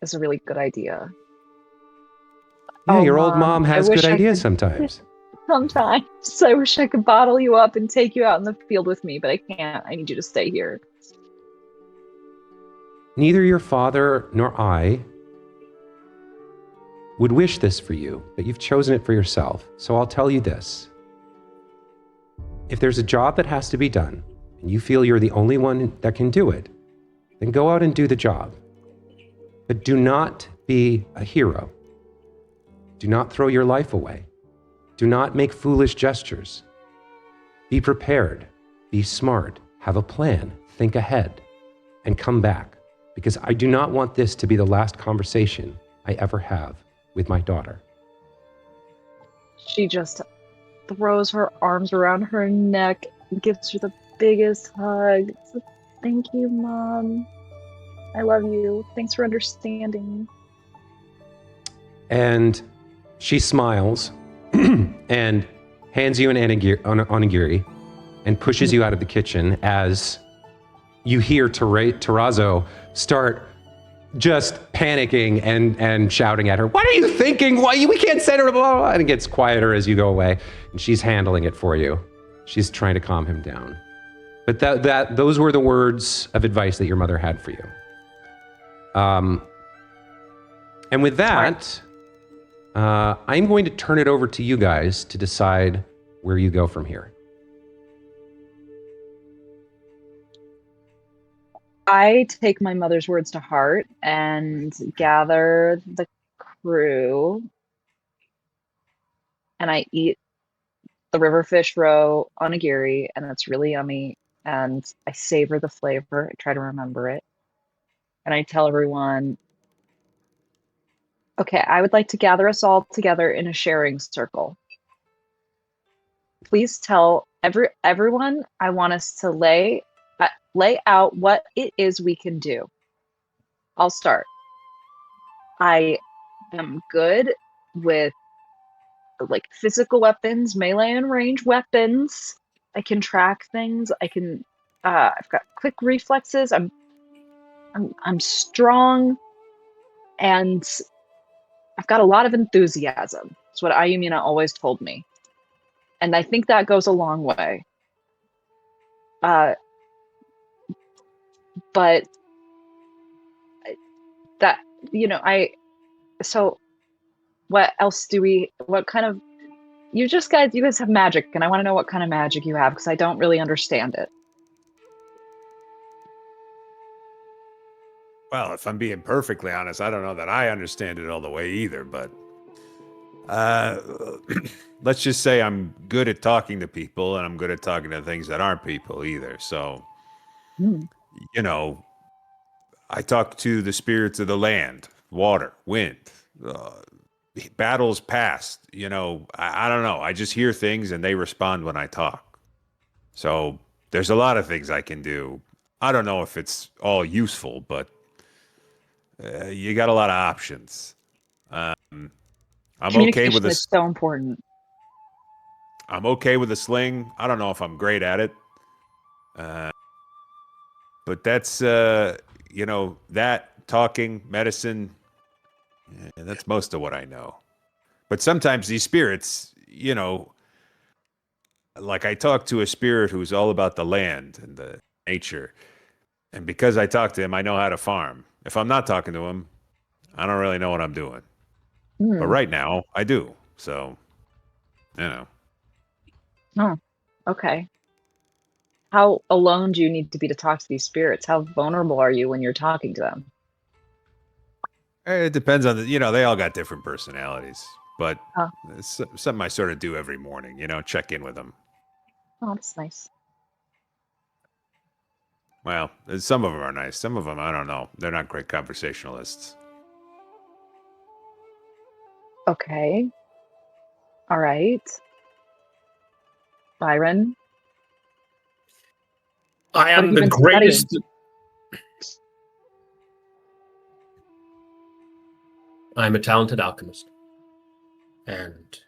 is a really good idea. Yeah, your old mom has good ideas sometimes. Sometimes. I wish I could bottle you up and take you out in the field with me, but I can't. I need you to stay here. Neither your father nor I would wish this for you, but you've chosen it for yourself. So I'll tell you this. If there's a job that has to be done, and you feel you're the only one that can do it, then go out and do the job. But do not be a hero. Do not throw your life away. Do not make foolish gestures. Be prepared. Be smart. Have a plan. think ahead and come back, because I do not want this to be the last conversation I ever have with my daughter. She just throws her arms around her neck and gives her the biggest hug. So, thank you, Mom. I love you. Thanks for understanding. And she smiles and hands you an onigiri and pushes you out of the kitchen as you hear Terrazzo start just panicking and shouting at her, "What are you thinking? Why we can't send her?" Blah, blah, blah. And it gets quieter as you go away, and she's handling it for you. She's trying to calm him down. But those were the words of advice that your mother had for you. And with that, I'm going to turn it over to you guys to decide where you go from here. I take my mother's words to heart and gather the crew, and I eat the river fish roe onigiri, and it's really yummy, and I savor the flavor. I try to remember it, and I tell everyone, okay, I would like to gather us all together in a sharing circle. Please tell everyone, I want us to lay out what it is we can do. I'll start. I am good with like physical weapons, melee and range weapons. I can track things. I can. I've got quick reflexes. I'm strong, and I've got a lot of enthusiasm. It's what Ayumina always told me, and I think that goes a long way. But that, so what else what kind of, you guys have magic, and I want to know what kind of magic you have, because I don't really understand it. Well, if I'm being perfectly honest, I don't know that I understand it all the way either, but let's just say I'm good at talking to people, and I'm good at talking to things that aren't people either. So, I talk to the spirits of the land, water, wind, battles past. I don't know. I just hear things and they respond when I talk. So there's a lot of things I can do. I don't know if it's all useful, but you got a lot of options. I'm okay with It's so important. I'm okay with a sling. I don't know if I'm great at it. But that's, that, talking, medicine, that's most of what I know. But sometimes these spirits, like I talk to a spirit who's all about the land and the nature. And because I talk to him, I know how to farm. If I'm not talking to him, I don't really know what I'm doing. But right now, I do. So, Oh, okay. How alone do you need to be to talk to these spirits? How vulnerable are you when you're talking to them? It depends on they all got different personalities. But it's something I sort of do every morning, check in with them. Oh, that's nice. Well, some of them are nice. Some of them, I don't know. They're not great conversationalists. Okay. All right. Byron? I am the greatest. I'm a talented alchemist. And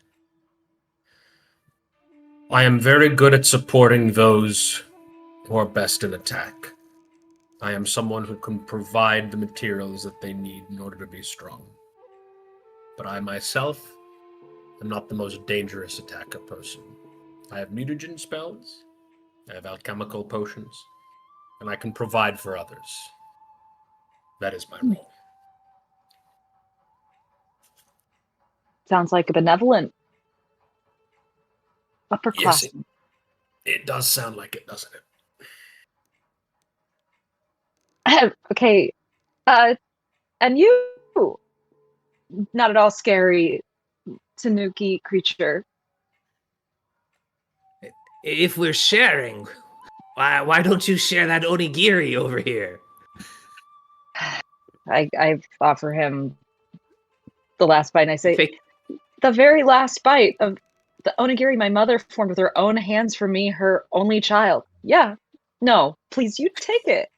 I am very good at supporting those who are best in attack. I am someone who can provide the materials that they need in order to be strong. But I myself am not the most dangerous attacker person. I have mutagen spells, I have alchemical potions, and I can provide for others. That is my role. Sounds like a benevolent upperclassman. Yes, it does sound like it, doesn't it? Okay. And you, not at all scary Tanuki creature. If we're sharing, Why don't you share that onigiri over here? I offer him the last bite, and I say, Fake- the very last bite of the onigiri my mother formed with her own hands for me, her only child. Yeah. No, please, you take it.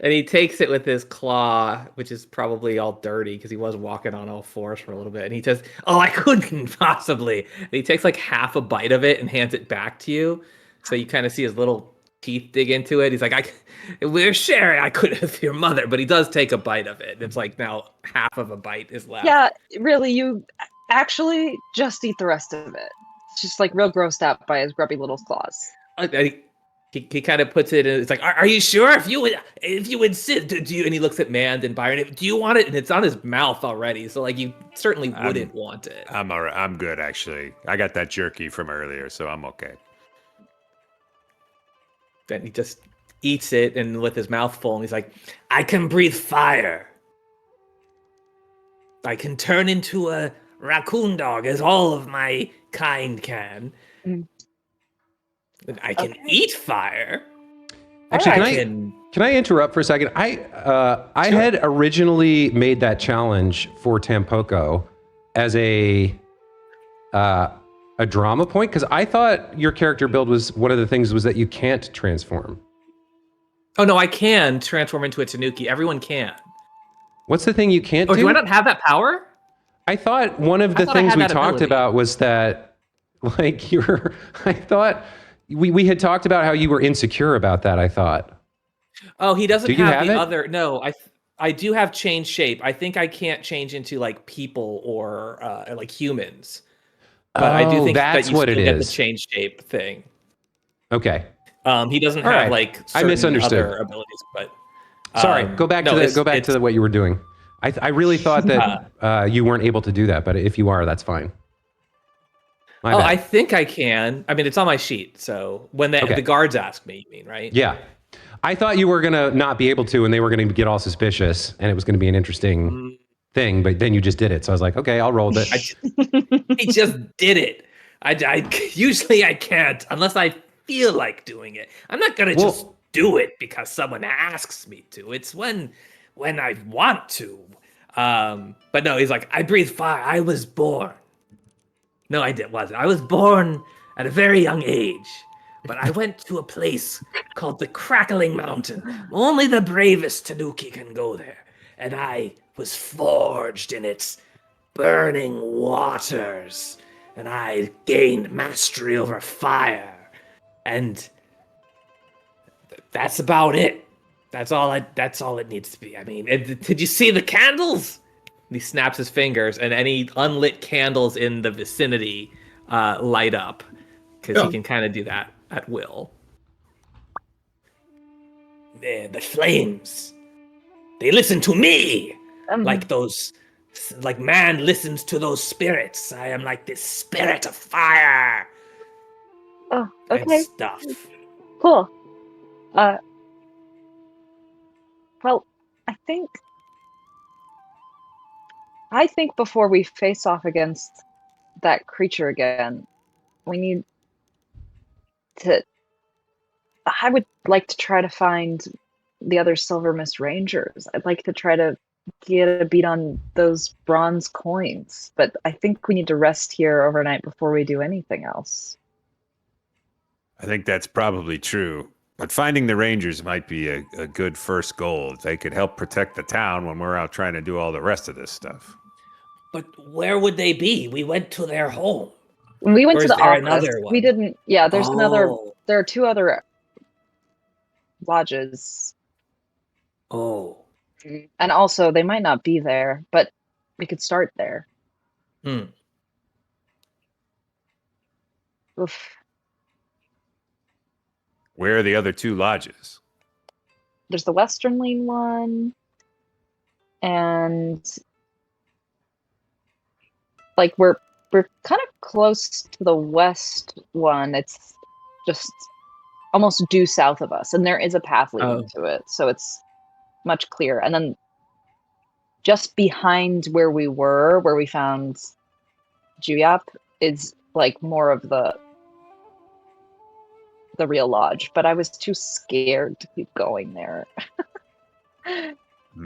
And he takes it with his claw, which is probably all dirty because he was walking on all fours for a little bit. And he says, "Oh, I couldn't possibly." And he takes like half a bite of it and hands it back to you. So you kind of see his little teeth dig into it. He's like, "We're sharing. I couldn't have your mother," but he does take a bite of it. It's like now half of a bite is left. Yeah, really, you actually just eat the rest of it. It's just like real grossed out by his grubby little claws. He kind of puts it in. It's like, "Are you sure? If you insist, do you?" And he looks at Mand and Byron. "Do you want it?" And it's on his mouth already, so like you certainly wouldn't want it. I'm all right. I'm good, actually. I got that jerky from earlier, so I'm okay. Then he just eats it and with his mouth full, and he's like, I can breathe fire. I can turn into a raccoon dog, as all of my kind can. Mm. And I can Okay. eat fire. Actually, can I interrupt for a second? I had originally made that challenge for Tampoco as a drama point because I thought your character build was one of the things was that you can't transform. "Oh no, I can transform into a Tanuki. Everyone can." What's the thing you can't Oh, do? do I not have that power? I thought one of the thought I things had we that talked ability. about was that, like, I thought we had talked about how you were insecure about that, I thought. Oh, he doesn't Do you have have the it? other. No, I do have change shape. I think I can't change into like people or like humans. But I do think that's that you what still it get the is. change shape thing. Okay. He doesn't All have right. like I certain misunderstood. other abilities, but Sorry, go back no, to what you were doing. I really thought that you weren't able to do that, but if you are, that's fine. My bad. I think I can. I mean, it's on my sheet. So when Okay. the guards ask me, you mean, right? Yeah. I thought you were going to not be able to and they were going to get all suspicious and it was going to be an interesting thing, but then you just did it. So I was like, okay, I'll roll it. He just did it. I usually I can't unless I feel like doing it. I'm not gonna just Do it because someone asks me to. It's when I want to. But no, he's like, I breathe fire. I was born. No, wasn't. I was born at a very young age. But I went to a place called the Crackling Mountain. Only the bravest Tanuki can go there. And I was forged in its burning waters. And I gained mastery over fire. And that's about it. That's all it needs to be. I mean, did you see the candles? he snaps his fingers, and any unlit candles in the vicinity light up because he can kind of do that at will. The flames. They listen to me. Like man listens to those spirits. I am like this spirit of fire. Oh, And okay. stuff. Cool. Well, I think before we face off against that creature again, we need to. I would like to try to find the other Silver Mist Rangers. I'd like to try to get a beat on those bronze coins, but I think we need to rest here overnight before we do anything else. I think that's probably true. But finding the Rangers might be a good first goal. They could help protect the town when we're out trying to do all the rest of this stuff. But where would they be? We went to their home. When we went Or to is the there office, another one? we didn't. Yeah, there's another. Oh. There are two other lodges, Oh. and also they might not be there, but we could start there. Oof. Where are the other two lodges? There's the Western Lean one, and like we're kind of close to the west one. It's just almost due south of us, and there is a path leading to it, so it's much clearer. And then just behind where we found Juyap, is like more of the the real lodge, but I was too scared to keep going there.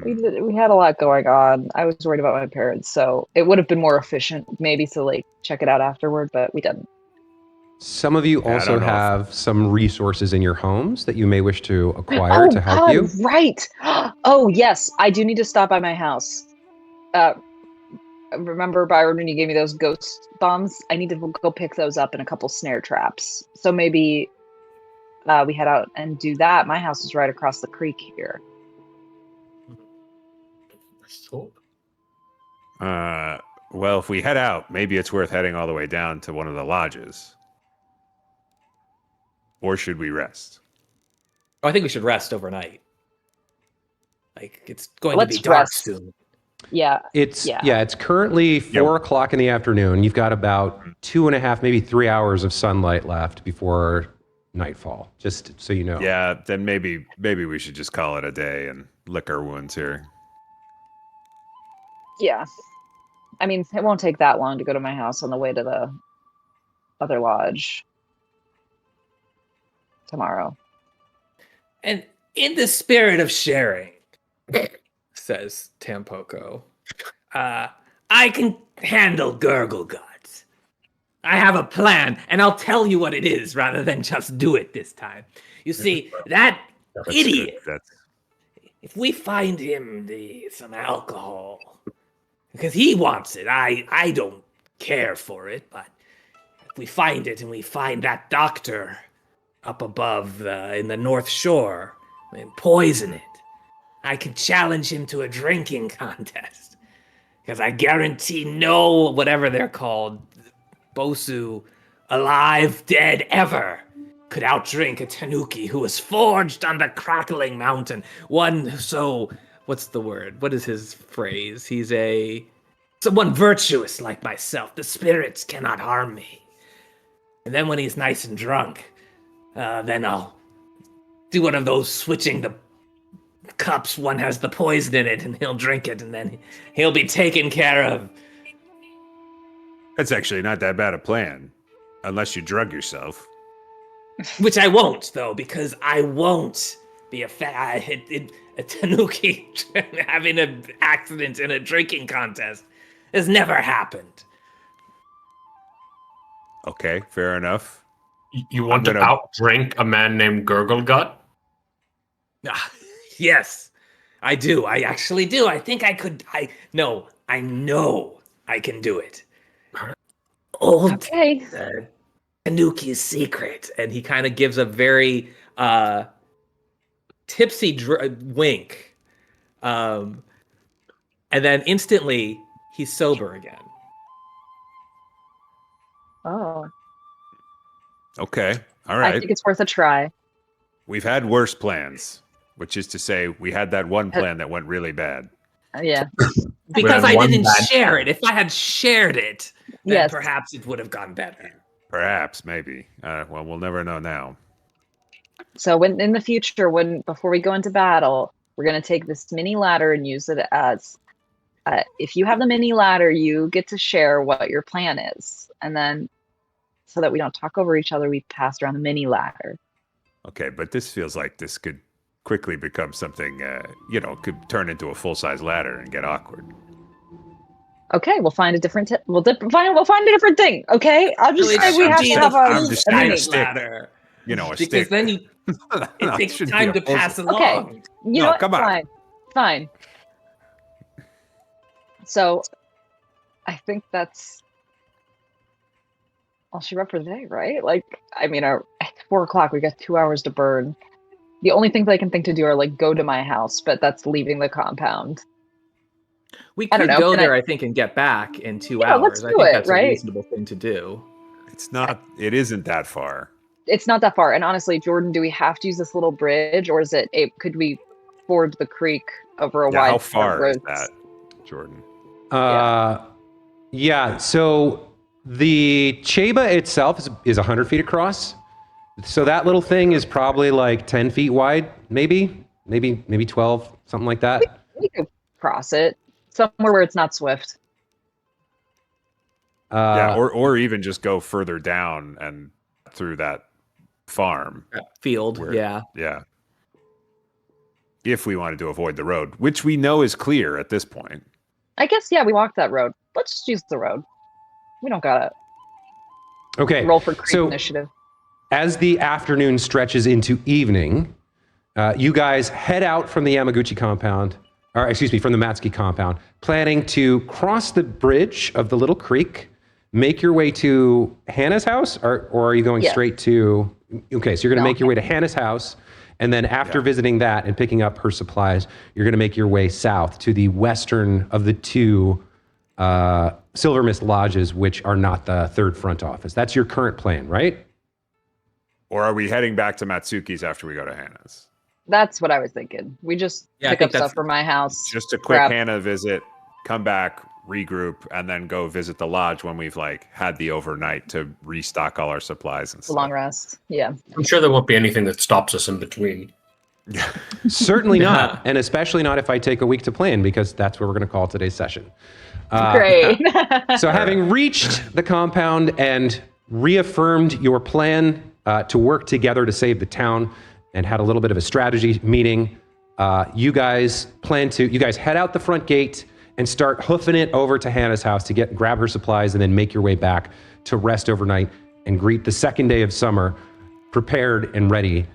We had a lot going on. I was worried about my parents, so it would have been more efficient maybe to like check it out afterward, but we didn't. Some of you Yeah, I also don't know if- have some resources in your homes that you may wish to acquire to help you. Right. Oh, yes. I do need to stop by my house. Remember, Byron, when you gave me those ghost bombs? I need to go pick those up and a couple snare traps. So maybe we head out and do that. My house is right across the creek here. So, Well, if we head out, maybe it's worth heading all the way down to one of the lodges. Or should we rest? Oh, I think we should rest overnight. Like it's going to Let's be dark rest. soon. Yeah. It's it's currently 4:00 in the afternoon. You've got about 2.5, maybe 3 hours of sunlight left before nightfall. Just so you know. Yeah, then maybe we should just call it a day and lick our wounds here. Yeah. I mean, it won't take that long to go to my house on the way to the other lodge tomorrow. And in the spirit of sharing, says Tampoco, I can handle gurgle guts. I have a plan, and I'll tell you what it is rather than just do it this time. You see, that That's idiot, good. if we find him some alcohol, because he wants it, I don't care for it, but if we find it and we find that doctor up above in the North Shore and poison it, I can challenge him to a drinking contest. Because I guarantee no, whatever they're called, Bosu, alive, dead, ever, could outdrink a Tanuki who was forged on the crackling mountain. One so, what's the word? What is his phrase? He's someone virtuous like myself. The spirits cannot harm me. And then when he's nice and drunk, then I'll do one of those switching the cups. One has the poison in it, and he'll drink it, and then he'll be taken care of. That's actually not that bad a plan, unless you drug yourself. Which I won't, though, because I won't be a Tanuki having an accident in a drinking contest has never happened. Okay, fair enough. you want to gonna- outdrink a man named Gurglegut? Yes, I do. I actually do. I think I could. I know I can do it. Old Okay. Tanuki's secret, and he kind of gives a very tipsy wink, and then instantly he's sober again. Oh, Okay, all I right. think it's worth a try. We've had worse plans, which is to say we had that one plan that went really bad. Yeah. Because had I one didn't bad share it. If I had shared it, then Yes. perhaps it would have gone better. Perhaps, maybe. Well, we'll never know now. So when in the future, before we go into battle, we're gonna take this mini ladder and use it as if you have the mini ladder, you get to share what your plan is, and then so that we don't talk over each other, we pass around the mini ladder. Okay, but this feels like this could quickly become something, could turn into a full-size ladder and get awkward. Okay, we'll find a different. We'll find a different thing. Okay, I'm just Really, saying we I'm have just to saying- have I'm just a saying mini. stick. ladder. A Because stick. then it No, takes shouldn't time be to a full- pass Okay. along. You No, know what? come on. Fine. So, I think that's all she wrote for the day, right? Like, I mean, at 4:00, we got 2 hours to burn. The only things I can think to do are like go to my house, but that's leaving the compound. We I don't could know, go can there, I- I think, and get back in 2 Yeah, hours. let's I do think it, that's a right? reasonable thing to do. It isn't that far. It's not that far. And honestly, Jordan, do we have to use this little bridge, or is it? Could we ford the creek over a Yeah, wide how far is road? that, Jordan? Yeah. So the Cheba itself is 100 feet across. So that little thing is probably like 10 feet wide, maybe 12, something like that. We could cross it somewhere where it's not swift. Yeah, or even just go further down and through that farm. Field, where- yeah. Yeah. If we wanted to avoid the road, which we know is clear at this point. I guess, yeah, we walked that road. Let's just use the road. We don't gotta Okay. roll for creep so initiative. as the afternoon stretches into evening, you guys head out from the Yamaguchi compound, or excuse me, from the Matsuki compound, planning to cross the bridge of the little creek, make your way to Hannah's house, or are you going Yes. straight to? Okay, so you're going to No. make your way to Hannah's house, and then after visiting that and picking up her supplies, you're going to make your way south to the western of the two Silver Mist lodges, which are not the third front office. That's your current plan, right? Or are we heading back to Matsuki's after we go to Hannah's? That's what I was thinking. We just Yeah, I pick think up stuff that's- from my house. Just a quick grab- Hannah visit, come back, regroup, and then go visit the lodge when we've like had the overnight to restock all our supplies and the stuff. long rest. Yeah. I'm sure there won't be anything that stops us in between. Certainly not, and especially not if I take a week to plan, because that's what we're going to call today's session. Great. So having reached the compound and reaffirmed your plan to work together to save the town and had a little bit of a strategy meeting, you guys head out the front gate and start hoofing it over to Hannah's house to grab her supplies and then make your way back to rest overnight and greet the second day of summer prepared and ready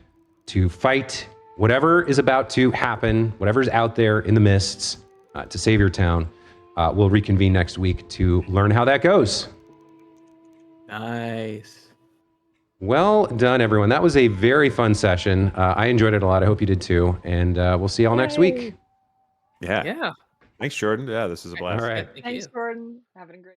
to fight whatever is about to happen, whatever's out there in the mists to save your town. We'll reconvene next week to learn how that goes. Nice. Well done, everyone. That was a very fun session. I enjoyed it a lot. I hope you did too. And we'll see y'all next week. Yeah. Yeah. Thanks, Jordan. Yeah, this is a blast. All right. Thank Thanks, you. Gordon. Having a great